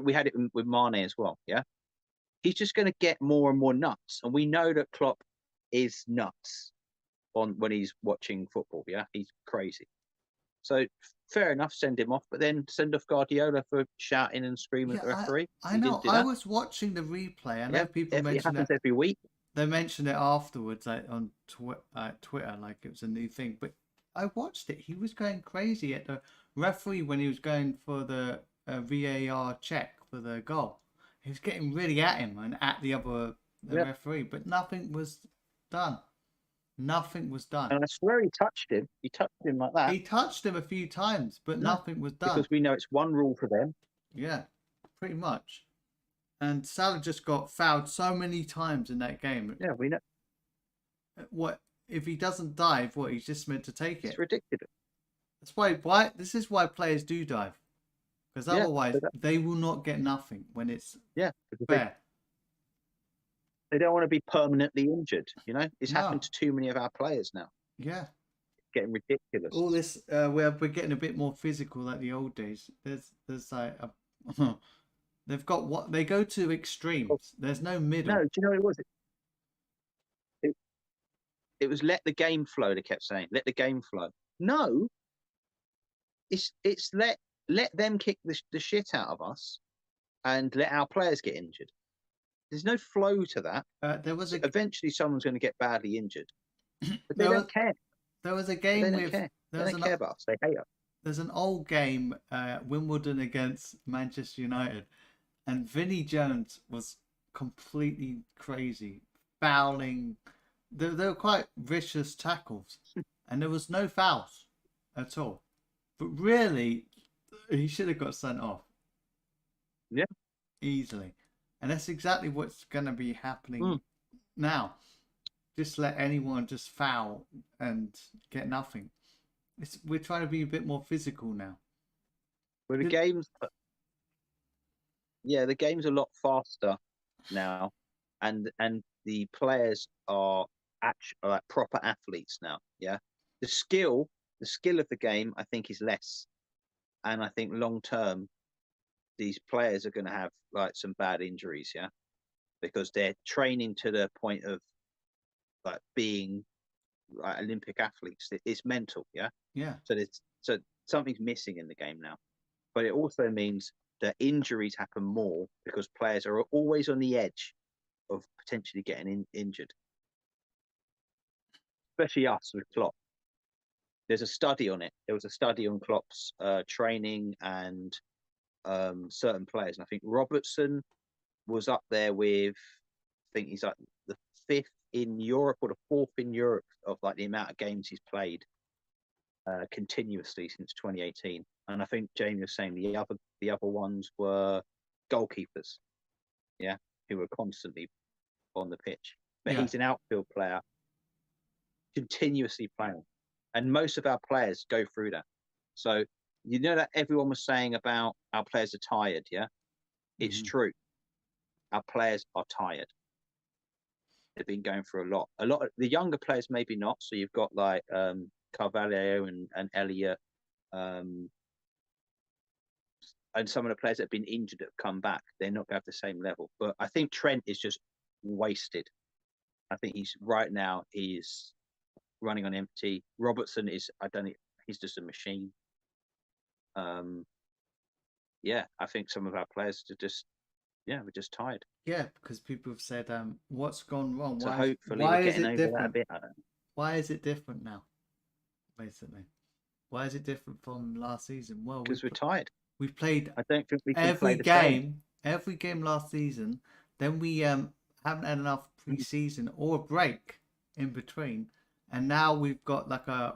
We had it with Mane as well, He's just going to get more and more nuts. And we know that Klopp is nuts when he's watching football, He's crazy. So fair enough, send him off, but then send off Guardiola for shouting and screaming at the referee. I know. I was watching the replay. I know people mention it every week. They mentioned it afterwards, like on Twitter, like it was a new thing. But I watched it. He was going crazy at the referee when he was going for the VAR check for the goal. He was getting really at him and at the other referee, but nothing was done. Nothing was done. And I swear he touched him. He touched him like that. He touched him a few times, but nothing was done. Because we know it's one rule for them. Yeah, pretty much. And Salah just got fouled so many times in that game. Yeah, we know. What if he doesn't dive? What, he's just meant to take it? It's ridiculous. That's why this is why players do dive, because otherwise they will not get nothing when it's fair. They don't want to be permanently injured. It's happened to too many of our players now. Yeah, it's getting ridiculous. All this we're getting a bit more physical like the old days. There's like they've got what they go to extremes. There's no middle. No, do you know what it was? It was let the game flow. They kept saying, "Let the game flow." No, it's let them kick the shit out of us, and let our players get injured. There's no flow to that. Eventually someone's going to get badly injured, but they don't care. There was a game they don't care. They don't care about us. They hate us. There's an old game, Wimbledon against Manchester United, and Vinnie Jones was completely crazy, fouling. They were quite vicious tackles, and there was no fouls at all. But really, he should have got sent off. Yeah, easily, and that's exactly what's going to be happening now. Just let anyone just foul and get nothing. We're trying to be a bit more physical now. well, the game's a lot faster now, and the players are actually like proper athletes now. Yeah, the skill of the game, I think, is less, and I think long term, these players are going to have like some bad injuries. Yeah, because they're training to the point of like being like Olympic athletes. It's mental. Yeah. Yeah. So something's missing in the game now, but it also means that injuries happen more because players are always on the edge of potentially getting injured. Especially us with Klopp. There's a study on it. There was a study on Klopp's training and certain players, and I think Robertson was up there with. I think he's like the 5th in Europe or the 4th in Europe of like the amount of games he's played continuously since 2018. And I think Jamie was saying the other ones were goalkeepers, yeah, who were constantly on the pitch. But he's an outfield player, continuously playing, and most of our players go through that. So you know that everyone was saying about our players are tired, yeah, it's true. Our players are tired. They've been going through a lot. Of the younger players, maybe not. So you've got like Carvalho and Elliott, and some of the players that have been injured that have come back. They're not going to have the same level. But I think Trent is just wasted. I think he's running on empty. Robertson is, he's just a machine. Yeah, I think some of our players are just, we're just tired. Yeah, because people have said, what's gone wrong? So why is it different? Why is it different now? Basically, why is it different from last season? Well, because we're tired. We've played. I don't think we can every game. Every game last season. Then we haven't had enough pre-season or a break in between, and now we've got like a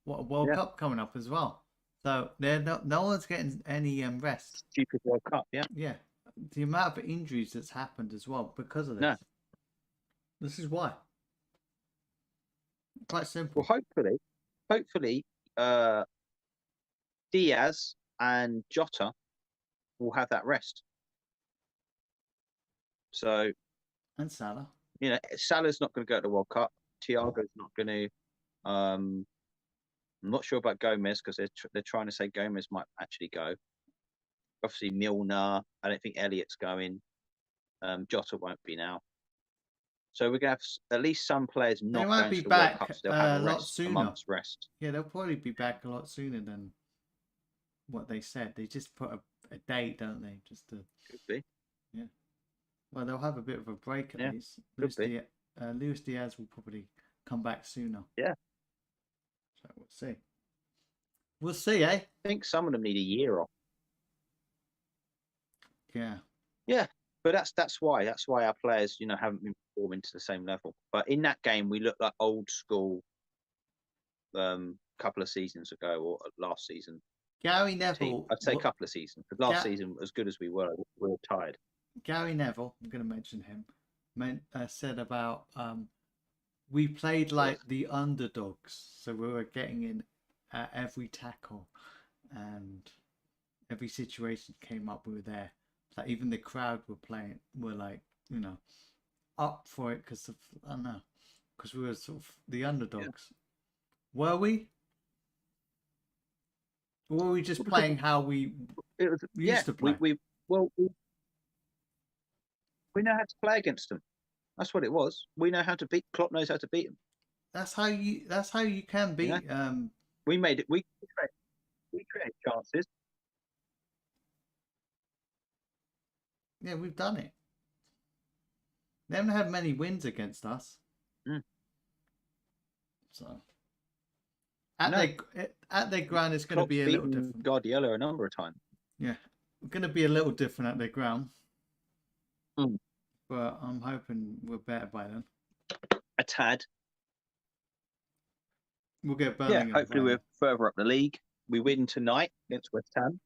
World Cup coming up as well. So no one's getting any rest. Stupid World Cup, yeah. Yeah, the amount of injuries that's happened as well because of this. No. This is why. Quite simple. Well, hopefully, Diaz and Jota will have that rest. So, and Salah. You know, Salah's not going to go to the World Cup. Thiago's not going to. I'm not sure about Gomez because they're trying to say Gomez might actually go. Obviously, Milner. I don't think Elliott's going. Jota won't be now. So we're going to have at least some players not going to the World Cup. They'll have a rest, sooner. A month's rest. Yeah, they'll probably be back a lot sooner than what they said. They just put a date, don't they? Just to. Could be. Yeah. Well, they'll have a bit of a break at least. Luis Diaz will probably come back sooner. Yeah. So we'll see. We'll see, eh? I think some of them need a year off. Yeah. Yeah, but that's why our players, haven't been performing to the same level. But in that game, we looked like old school. Couple of seasons ago or last season. Gary Neville. I'd say a couple of seasons. Because last season, as good as we were tired. Gary Neville, I'm going to mention him, said about we played like the underdogs, so we were getting in every tackle and every situation came up. We were there. Like even the crowd were like up for it because I don't know, because we were sort of the underdogs. Yeah. Were we? Or were we just playing how we used to play? We know how to play against them. That's what it was. We know how to beat. Klopp knows how to beat them. That's how you can beat. We made it. We create chances. Yeah, we've done it. They haven't had many wins against us. So at their ground, it's going to be a little different. Guardiola a number of times. Yeah, we're going to be a little different at their ground. but I'm hoping we're better by then. A tad. We'll get Yeah, Birmingham. hopefully we're further up the league. We win tonight against West Ham.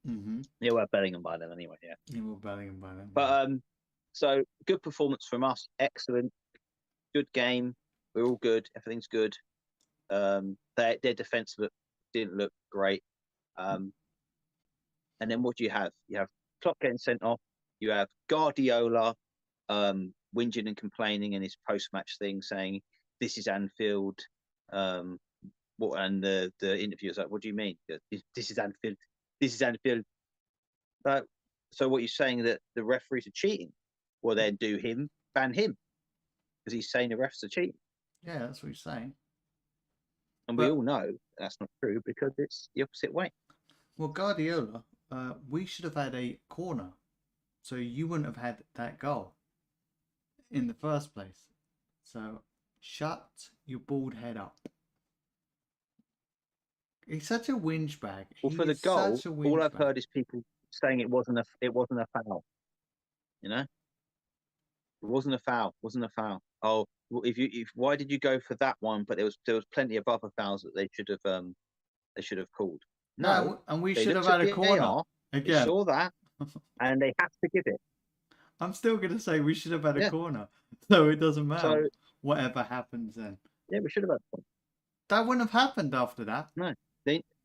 Mm-hmm. Yeah, we're Bellingham by then anyway. Yeah, we're Birmingham by then. but so good performance from us. Excellent, good game. We're all good. Everything's good. Their defense didn't look great. And then what do you have? You have Klopp getting sent off. You have Guardiola whinging and complaining in his post-match thing, saying this is Anfield. And the interview was like, "What do you mean? This is Anfield. This is Anfield." So what you're saying that the referees are cheating? Well, then ban him, because he's saying the refs are cheating. Yeah, that's what he's saying. And we all know that's not true because it's the opposite way. Well, Guardiola, we should have had a corner, so you wouldn't have had that goal in the first place. So shut your bald head up. He's such a whinge bag. Well, for the goal, all I've heard is people saying it wasn't a foul. You know, it wasn't a foul. Wasn't a foul. Oh, why did you go for that one? But there was plenty of other fouls that they should have called. No, and we should have had a corner again. They saw that, and they have to give it. I'm still going to say we should have had a corner, so it doesn't matter whatever happens then. Yeah, we should have had a corner. That wouldn't have happened after that. No,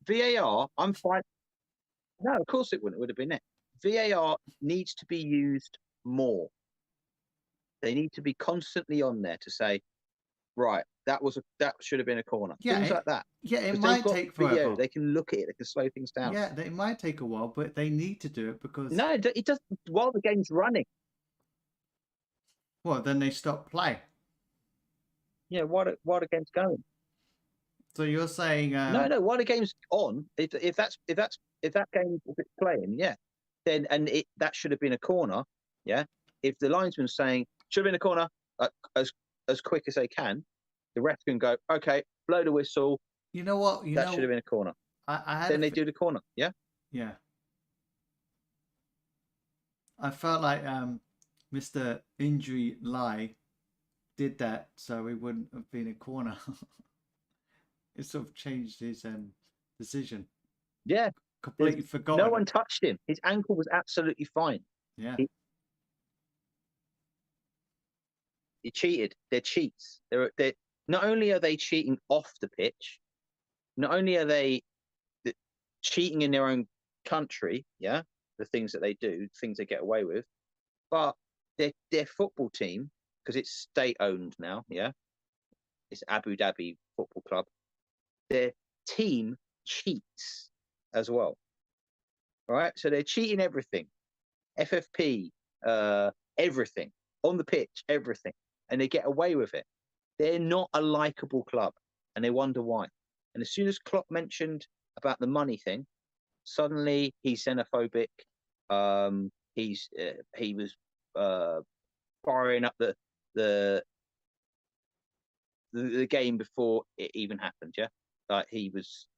VAR. I'm fine. No, of course it wouldn't. It would have been it. VAR needs to be used more. They need to be constantly on there to say, right, that should have been a corner. Yeah, things like that. Yeah, it might take forever. They can look at it. They can slow things down. Yeah, it might take a while, but they need to do it because no, it doesn't. While the game's running. Well, then they stop play. Yeah, while the game's going. So you're saying no, while the game's on, if that game is playing, yeah, then that should have been a corner, yeah. If the linesman's saying should have been a corner as quick as they can, the ref can go, okay, blow the whistle. You know what? That should have been a corner. Then they do the corner, yeah. Yeah. I felt like Mr. Injury Lie did that so it wouldn't have been a corner. It sort of changed his decision. Yeah. Completely forgot. No one touched him. His ankle was absolutely fine. Yeah. He cheated. They're cheats. They're not only are they cheating off the pitch, not only are they cheating in their own country, yeah, the things that they do, things they get away with, but their football team, because it's state-owned now, yeah, it's Abu Dhabi Football Club, their team cheats as well. All right, so they're cheating everything, FFP, everything, on the pitch, everything, and they get away with it. They're not a likable club, and they wonder why. And as soon as Klopp mentioned about the money thing, suddenly he's xenophobic. He was firing up the game before it even happened. Yeah, like he was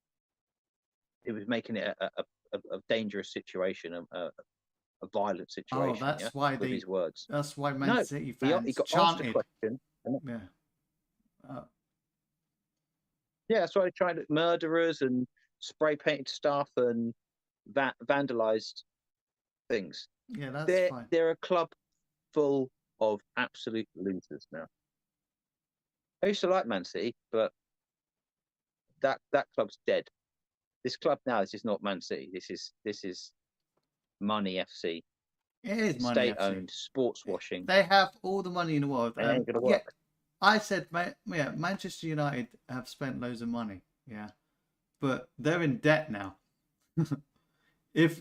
making it a dangerous situation, a violent situation. Oh, that's why with his words. That's why Man City fans he got chanted. asked a question. Yeah. Yeah, that's why they tried murderers and spray painted stuff and vandalized things. Yeah, that's fine. They're a club full of absolute losers now. I used to like Man City, but that club's dead. This club now, this is not Man City. This is Money FC. It is Money state-owned, sports washing. They have all the money in the world. It ain't gonna work. I said, yeah, Manchester United have spent loads of money, yeah, but they're in debt now. If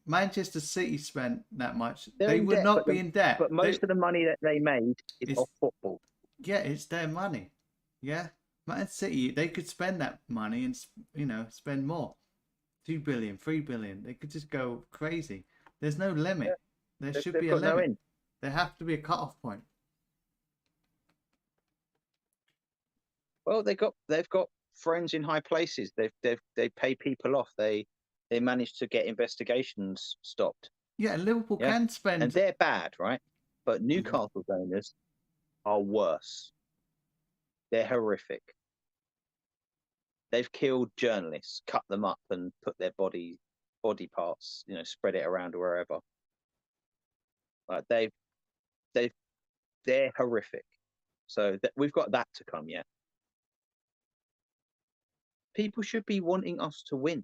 Manchester City spent that much, they would not be in debt. But most of the money that they made is off football. Yeah, it's their money. Yeah, Man City, they could spend that money and spend more, 2 billion, 3 billion. They could just go crazy. There's no limit. Yeah. There should be a limit. There have to be a cut-off point. Well, they've got friends in high places. They pay people off. They managed to get investigations stopped. Yeah, Liverpool can spend, and they're bad, right? But Newcastle's owners are worse. They're horrific. They've killed journalists, cut them up, and put their body parts, spread it around wherever. Like they're horrific. So we've got that to come yet. People should be wanting us to win,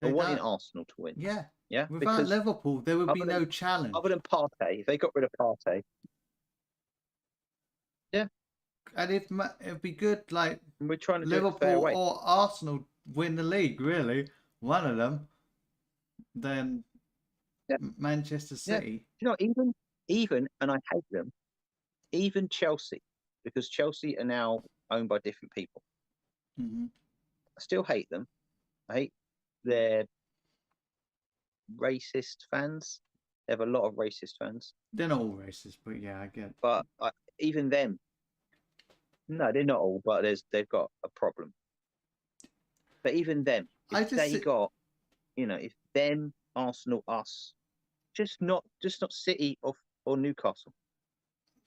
or wanting Arsenal to win. Yeah. Yeah. Without Liverpool, there would be no challenge. Other than Partey, if they got rid of Partey. Yeah. And it'd be good, like we're trying to Liverpool or Arsenal win the league, really, one of them. Then Manchester City. Yeah. Even, and I hate them. Even Chelsea, because Chelsea are now owned by different people. I still hate them. I hate their racist fans. They have a lot of racist fans. They're not all racist, but yeah, I get. But even them, no, they're not all. But they've got a problem. But even them, if them, Arsenal, us, just not City or Newcastle.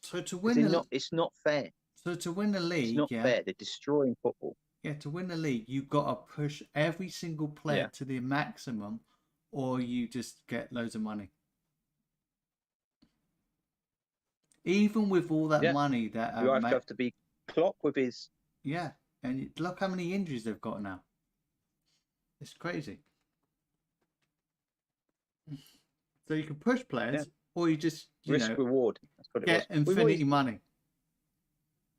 So to win, it's not fair. So to win the league, it's not fair. They're destroying football. Yeah, to win the league, you've got to push every single player to the maximum, or you just get loads of money. Even with all that money that you have to be Klopp with his. Yeah, and look how many injuries they've got now. It's crazy. So you can push players, or you just risk reward. That's what get infinity money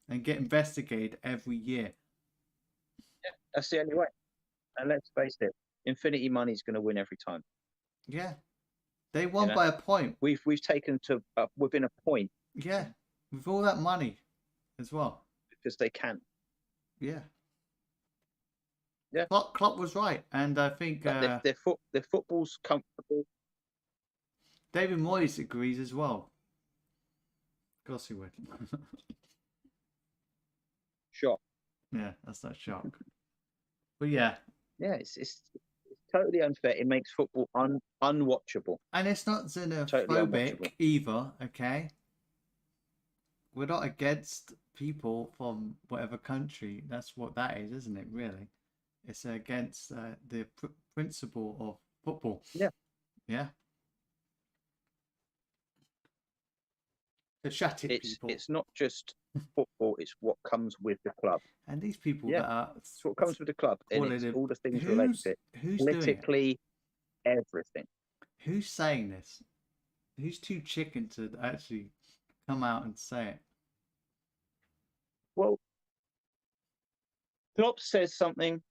and get investigated every year. Yeah, that's the only way. And let's face it, infinity money is going to win every time. Yeah, they won by a point. We've taken to within a point. Yeah, with all that money as well. Because they can. Yeah. Yeah. Klopp was right, and I think their football's comfortable. David Moyes agrees as well. Of course he would. Shock. Yeah, that's not shock. But yeah. Yeah, it's totally unfair. It makes football unwatchable. And it's not xenophobic either, okay? We're not against people from whatever country. That's what that is, isn't it, really? It's against the principle of football. Yeah. Yeah. The people. It's not just football, it's what comes with the club. And these people that are... It's what comes with the club. And it's all the things related to it. Politically, everything. Who's saying this? Who's too chicken to actually come out and say it? Well, Klopp says something,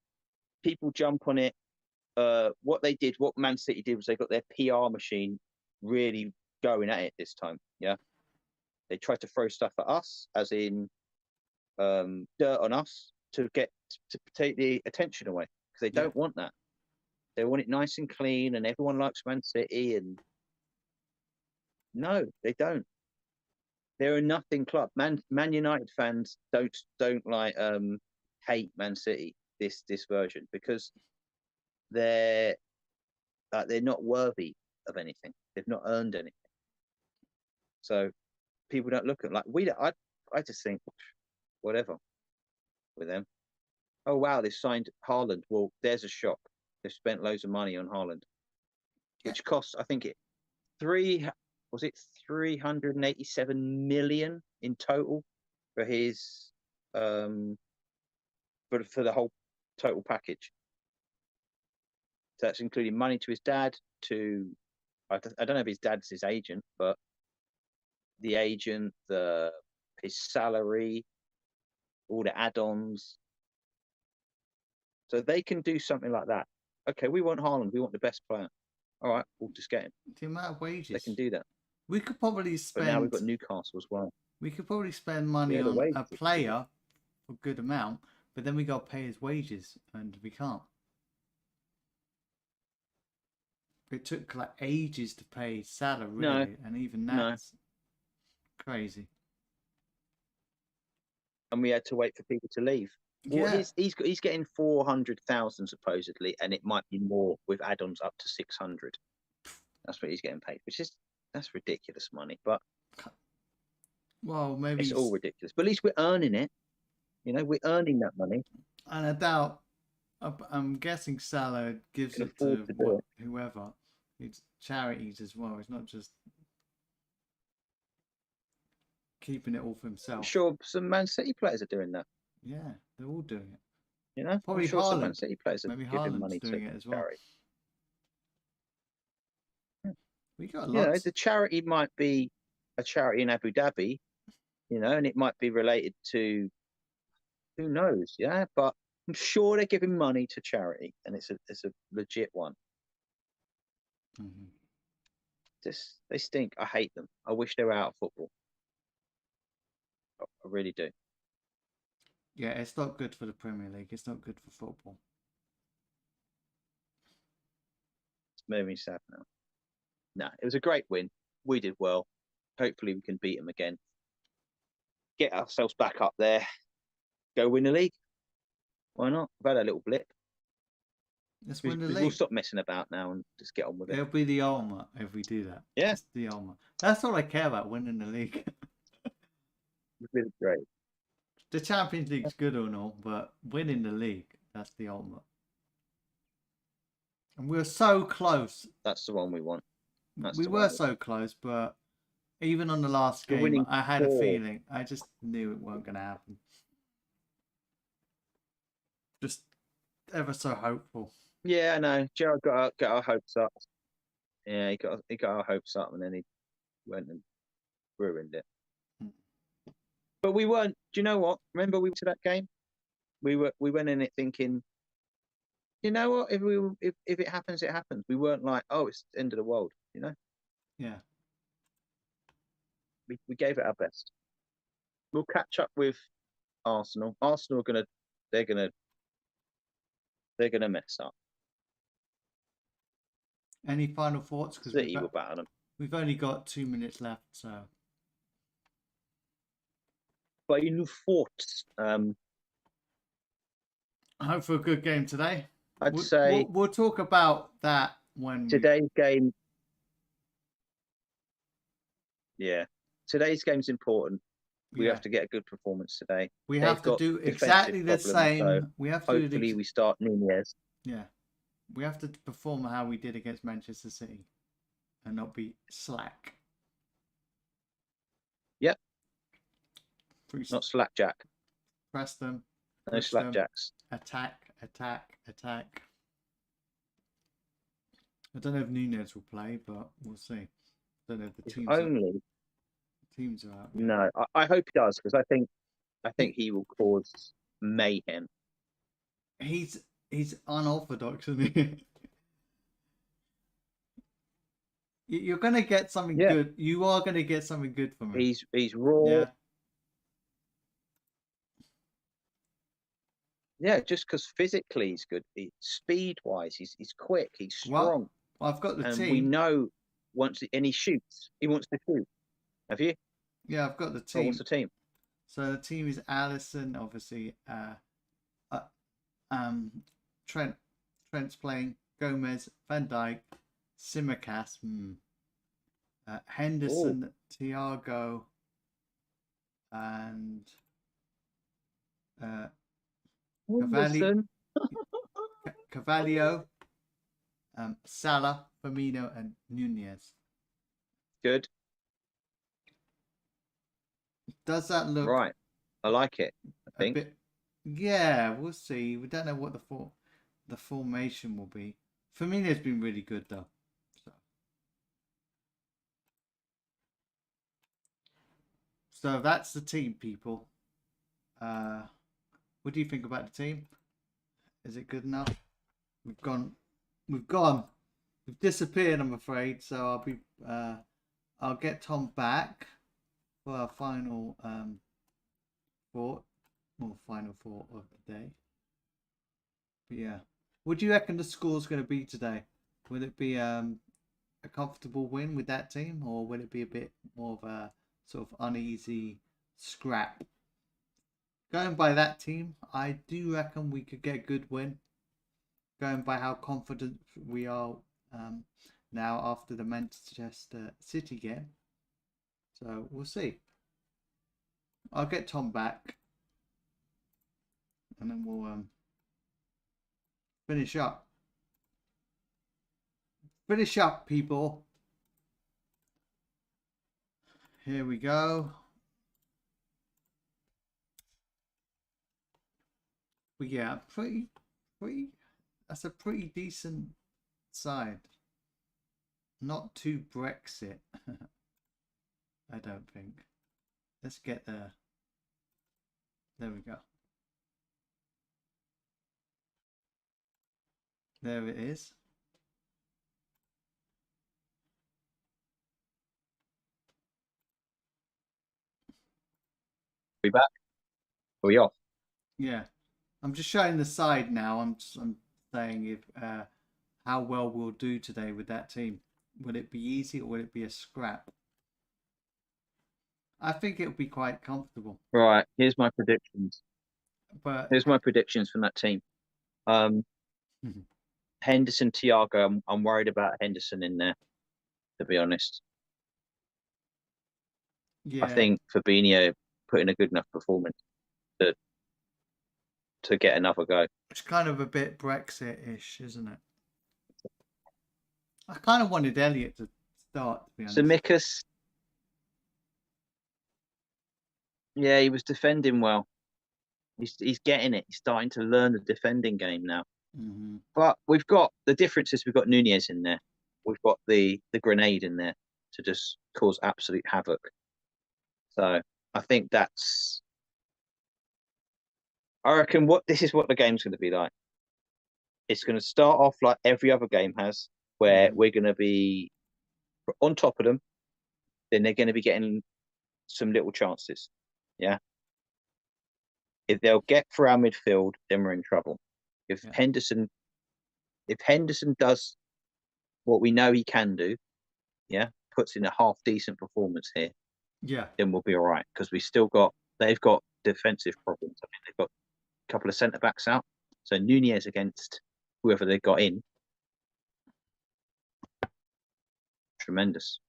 people jump on it. What Man City did was they got their PR machine really going at it this time. Yeah. They tried to throw stuff at us, as in dirt on us, to take the attention away, because they don't want that. They want it nice and clean, and everyone likes Man City. And no, they don't. They're a nothing club. Man United fans don't like hate Man City this version, because they're not worthy of anything. They've not earned anything. So people don't look at I just think whatever with them. Oh wow, they've signed Haaland. Well, there's a shock. They've spent loads of money on Haaland, which costs, I think, 387 million in total for his for the whole total package. So that's including money to his dad, I don't know if his dad's his agent, but the agent, his salary, all the add-ons. So they can do something like that. Okay, we want Haaland. We want the best player. All right, we'll just get him. The amount of wages. They can do that. We could probably spend... But now we've got Newcastle as well. We could probably spend money on a player for a good amount, but then we got to pay his wages, and we can't. It took like ages to pay Salah, really, and even that's crazy. And we had to wait for people to leave. Well, he's getting 400,000 supposedly, and it might be more with add-ons up to 600. That's what he's getting paid, that's ridiculous money. But Well, maybe It's all ridiculous. But at least we're earning it. You know, we're earning that money. And I doubt. I'm guessing Salah gives Can it afford to to do it. whoever. It's charities as well. It's not just keeping it all for I'm himself. sure some Man City players are doing that. Yeah, they're all doing it. You know, Probably I'm sure some Man Haaland. City players are Maybe giving Haaland's money to doing it as well. charity. We got You know, lots. the charity might be a charity in Abu Dhabi, you know, and it might be related to who knows, yeah. But I'm sure they're giving money to charity, and it's a legit one. Mm-hmm. Just they stink. I hate them. I wish they were out of football. I really do. Yeah, it's not good for the Premier League. It's not good for football. It's made me sad now. No, it was a great win. We did well. Hopefully, we can beat them again. Get ourselves back up there. Go win the league. Why not? We've had a little blip. Let's win the We'll league. stop messing about now and just get on with it. It'll be the Ulmer if we do that. Yeah. Just the Ulmer. That's all I care about, winning the league. It's really great. The Champions League's good or not, but winning the league, that's the ultimate. And we were so close. That's the one we want. We were so close, but even on the last game, I had a feeling. I just knew it weren't going to happen. Just ever so hopeful. Yeah, I know. Gerald got our hopes up. Yeah, he got our hopes up, and then he went and ruined it. But we weren't. Do you know what? Remember we went to that game? We went in it thinking, you know what? If it happens, it happens. We weren't like, oh, it's the end of the world. You know? Yeah. We gave it our best. We'll catch up with Arsenal. Arsenal are they're gonna mess up. Any final thoughts? Because City will batter them. We've only got 2 minutes left, so. Final thoughts. I hope for a good game today. I'd say we'll talk about that when today's game. Yeah, today's game's important. We have to get a good performance today. We have to do exactly the same. So we have to. Hopefully, we start Nunez. Yeah, we have to perform how we did against Manchester City, and not be slack. Yep. Not slackjack. Press them. No slackjacks. Attack. I don't know if Nunez will play, but we'll see. I don't know if the teams are out. No, I hope he does, because I think he will cause mayhem. He's unorthodox, isn't he? You're gonna get something good. You are gonna get something good from him. He's raw. Yeah. Yeah, just because physically he's good. Speed-wise, he's quick. He's strong. Well, I've got the team. And we know he shoots. He wants to shoot. Have you? Yeah, I've got the team. What's the team? So the team is Allison, obviously. Trent's playing. Gomez, Van Dijk, Simicast, Henderson, Thiago, and Cavallo, Salah, Firmino, and Nunez. Good. Does that look right? I like it. I think. Yeah, we'll see. We don't know what the formation will be. Firmino's been really good though. So that's the team, people. What do you think about the team? Is it good enough? We've disappeared, I'm afraid. So I'll get Tom back for our final thought of the day. But yeah, what do you reckon the score's going to be today? Will it be a comfortable win with that team, or will it be a bit more of a sort of uneasy scrap? Going by that team, I do reckon we could get a good win. Going by how confident we are now after the Manchester City game. So we'll see. I'll get Tom back, and then we'll finish up. Finish up, people. Here we go. But yeah, pretty. That's a pretty decent side. Not too Brexit, I don't think. Let's get there. There we go. There it is. Are we back? Are we off? Yeah. I'm just showing the side now. I'm saying if how well we'll do today with that team. Will it be easy or will it be a scrap? I think it'll be quite comfortable. Right. Here's my predictions. But Here's my predictions from that team. Henderson, Thiago. I'm worried about Henderson in there, to be honest. yeah, I think Fabinho put in a good enough performance to get another go. it's kind of a bit Brexit-ish, isn't it? I kind of wanted Elliot to start, to be honest. Tsimikas, yeah, he was defending well. He's getting it. He's starting to learn the defending game now. Mm-hmm. But we've got the difference is we've got Nunez in there. We've got the grenade in there to just cause absolute havoc. So I think that's. I reckon this is what the game's going to be like. It's going to start off like every other game has, where we're going to be on top of them. Then they're going to be getting some little chances. Yeah. If they'll get through our midfield, then we're in trouble. If Henderson does what we know he can do, puts in a half decent performance here, then we'll be all right because they've got defensive problems. I mean, they've got a couple of centre backs out. So Nunez against whoever they got in, tremendous.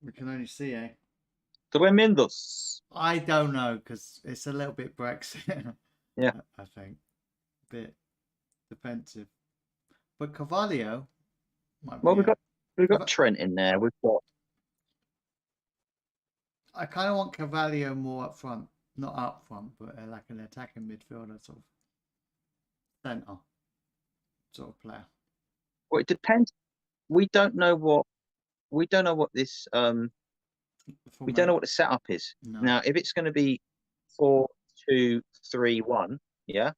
We can only see, eh? Tremendos. I don't know because it's a little bit Brexit. Yeah, I think a bit defensive, but Carvalho. Well, we've got Trent in there. We've got. I kind of want Carvalho more up front, not up front, but like an attacking midfielder, sort of centre sort of player. Well, it depends. We don't know what this we don't know what the setup is. No. Now, if it's going to be 4-2-3-1, yeah,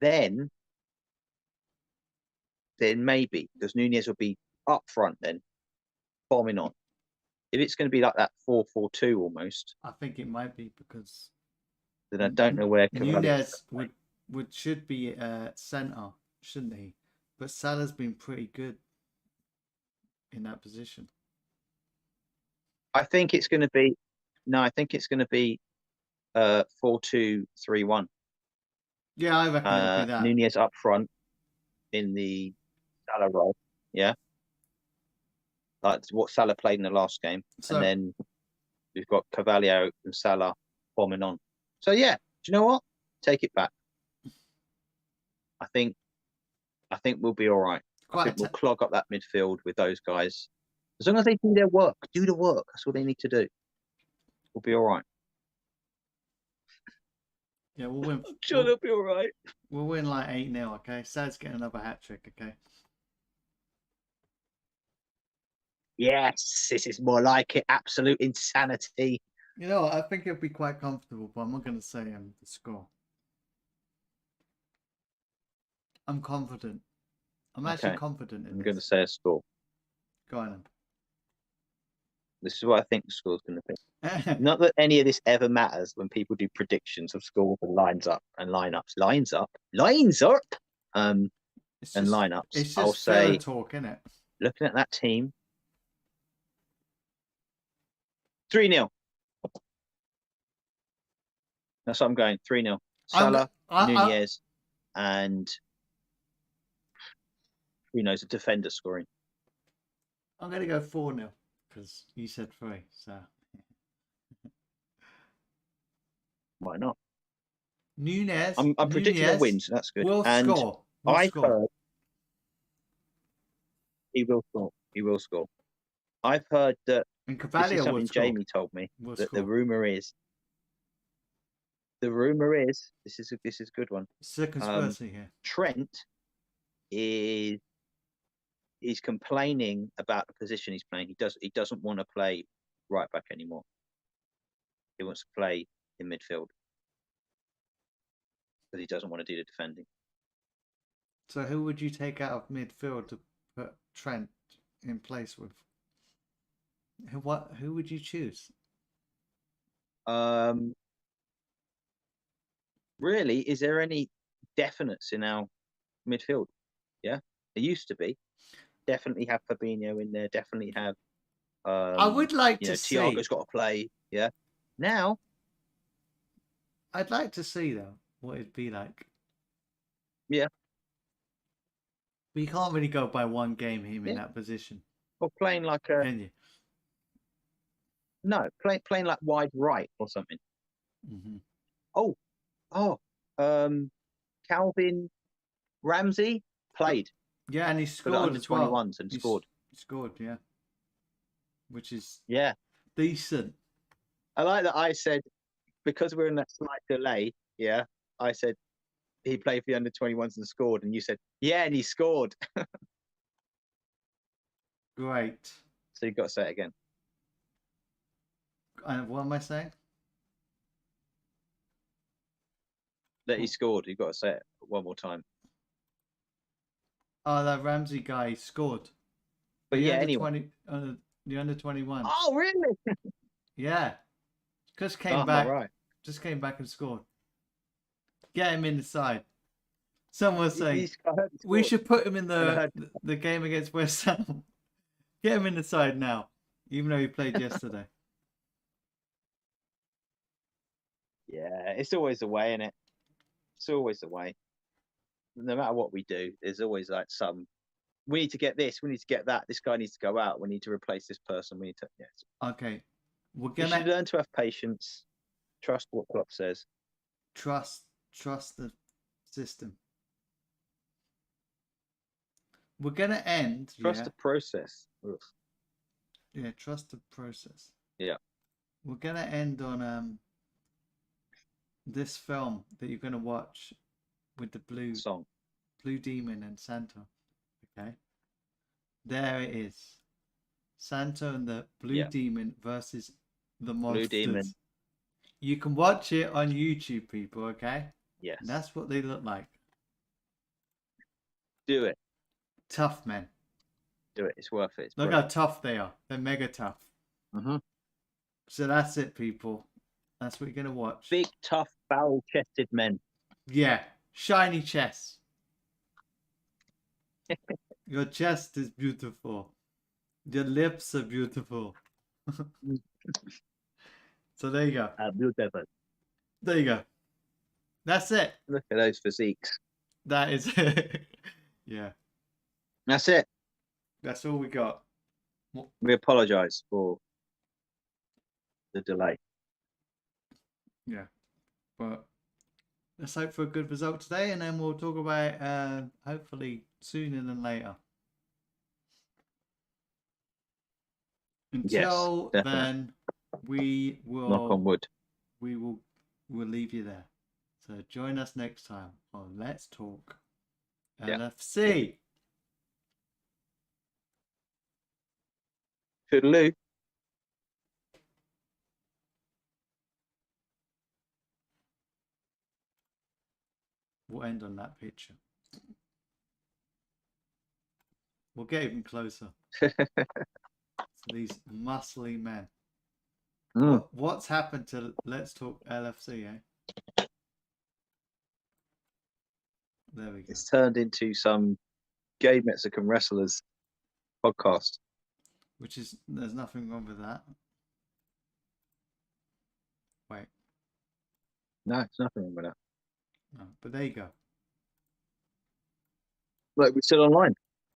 then maybe because Nunez will be up front then, bombing on. If it's going to be like that 4-4-2 almost, I think it might be because then I don't know where Nunez should be centre, shouldn't he? But Salah's been pretty good in that position. I think it's going to be 4-2-3-1. Yeah, I reckon it'll be that. Nunez up front in the Salah role, yeah, like what Salah played in the last game, and then we've got Carvalho and Salah bombing on. So yeah, do you know what? Take it back. I think we'll be all right. I think we'll clog up that midfield with those guys. As long as they do their work, do the work. That's what they need to do. We'll be all right. Yeah, we'll win. I'm sure they'll be all right. We'll win like 8-0, okay? Sad's getting another hat trick, okay? Yes, this is more like it. Absolute insanity. You know, I think it'll be quite comfortable, but I'm not going to say the score. I'm confident. I'm actually confident in I'm going to say a score. Go on then. This is what I think the score's going to be. Not that any of this ever matters when people do predictions of scores and lines up and lineups. Lines up. And lineups. It's just I'll say talk, isn't it? Looking at that team. 3-0. That's what I'm going. 3-0. Salah, Nunez, and who knows, a defender scoring. I'm going to go 4-0. because you said 3. So Why not? Nunez. I'm predicting a win, so that's good. Will And score. I've heard he will score. He will score. I've heard that And this is Cavalier will something score. Jamie told me Will that score. the rumor is this is a good one. It's a conspiracy here. Trent is complaining about the position he's playing. He doesn't want to play right back anymore. He wants to play in midfield because he doesn't want to do the defending. So who would you take out of midfield to put Trent in place with? Who would you choose? Really, is there any definites in our midfield? Yeah, there used to be. Definitely have Fabinho in there. Definitely have. I would like to see. Thiago's got to play. Yeah. Now, I'd like to see though what it'd be like. Yeah. But you can't really go by one game him in that position. Or playing like a. Can you? No, playing like wide right or something. Mm-hmm. Calvin Ramsey played. Yeah, and he for scored the under as well. 21s and scored. Scored, yeah. Which is decent. decent. I like that. I said because we're in that slight delay. Yeah, I said he played for the under 21s and scored, and you said and he scored. Great. So you've got to say it again. And what am I saying? That he scored. You've got to say it one more time. Oh, that Ramsey guy scored. But the anyway. The under 21. Oh, really? Yeah. Just came back. Right. Just came back and scored. Get him in the side. Someone was saying we should put him in the game against West Ham. Get him in the side now, even though he played yesterday. Yeah, it's always the way, isn't it? It's always the way. No matter what we do, there's always like we need to get this, we need to get that, this guy needs to go out, we need to replace this person, we need to Okay. We should learn to have patience, trust what Klopps says. Trust the system. We're gonna end. Trust the process. Ugh. Yeah, trust the process. Yeah. We're gonna end on this film that you're gonna watch with the blue demon and Santa. Okay. There it is. Santa and the blue demon versus the monsters. Blue demon. You can watch it on YouTube, people, okay? Yes. And that's what they look like. Do it. Tough men. Do it. It's worth it. Look how tough they are. They're mega tough. Mm-hmm. So that's it, people. That's what you're going to watch. Big, tough, barrel-chested men. Yeah. Shiny chest. Your chest is beautiful. Your lips are beautiful. So there you go. Beautiful. There you go. That's it. Look at those physiques. That is it. Yeah. That's it. That's all we got. We apologise for the delay. Yeah. But let's hope for a good result today, and then we'll talk about it hopefully sooner than later. Until then, we will knock on wood. We'll leave you there. So join us next time on Let's Talk LFC. Toodaloo. We'll end on that picture. We'll get even closer. These muscly men. What's happened to Let's Talk LFC, eh? There we go. It's turned into some gay Mexican wrestlers podcast. Which is, there's nothing wrong with that. Wait. No, there's nothing wrong with that. No, but there you go. Look, we're still online.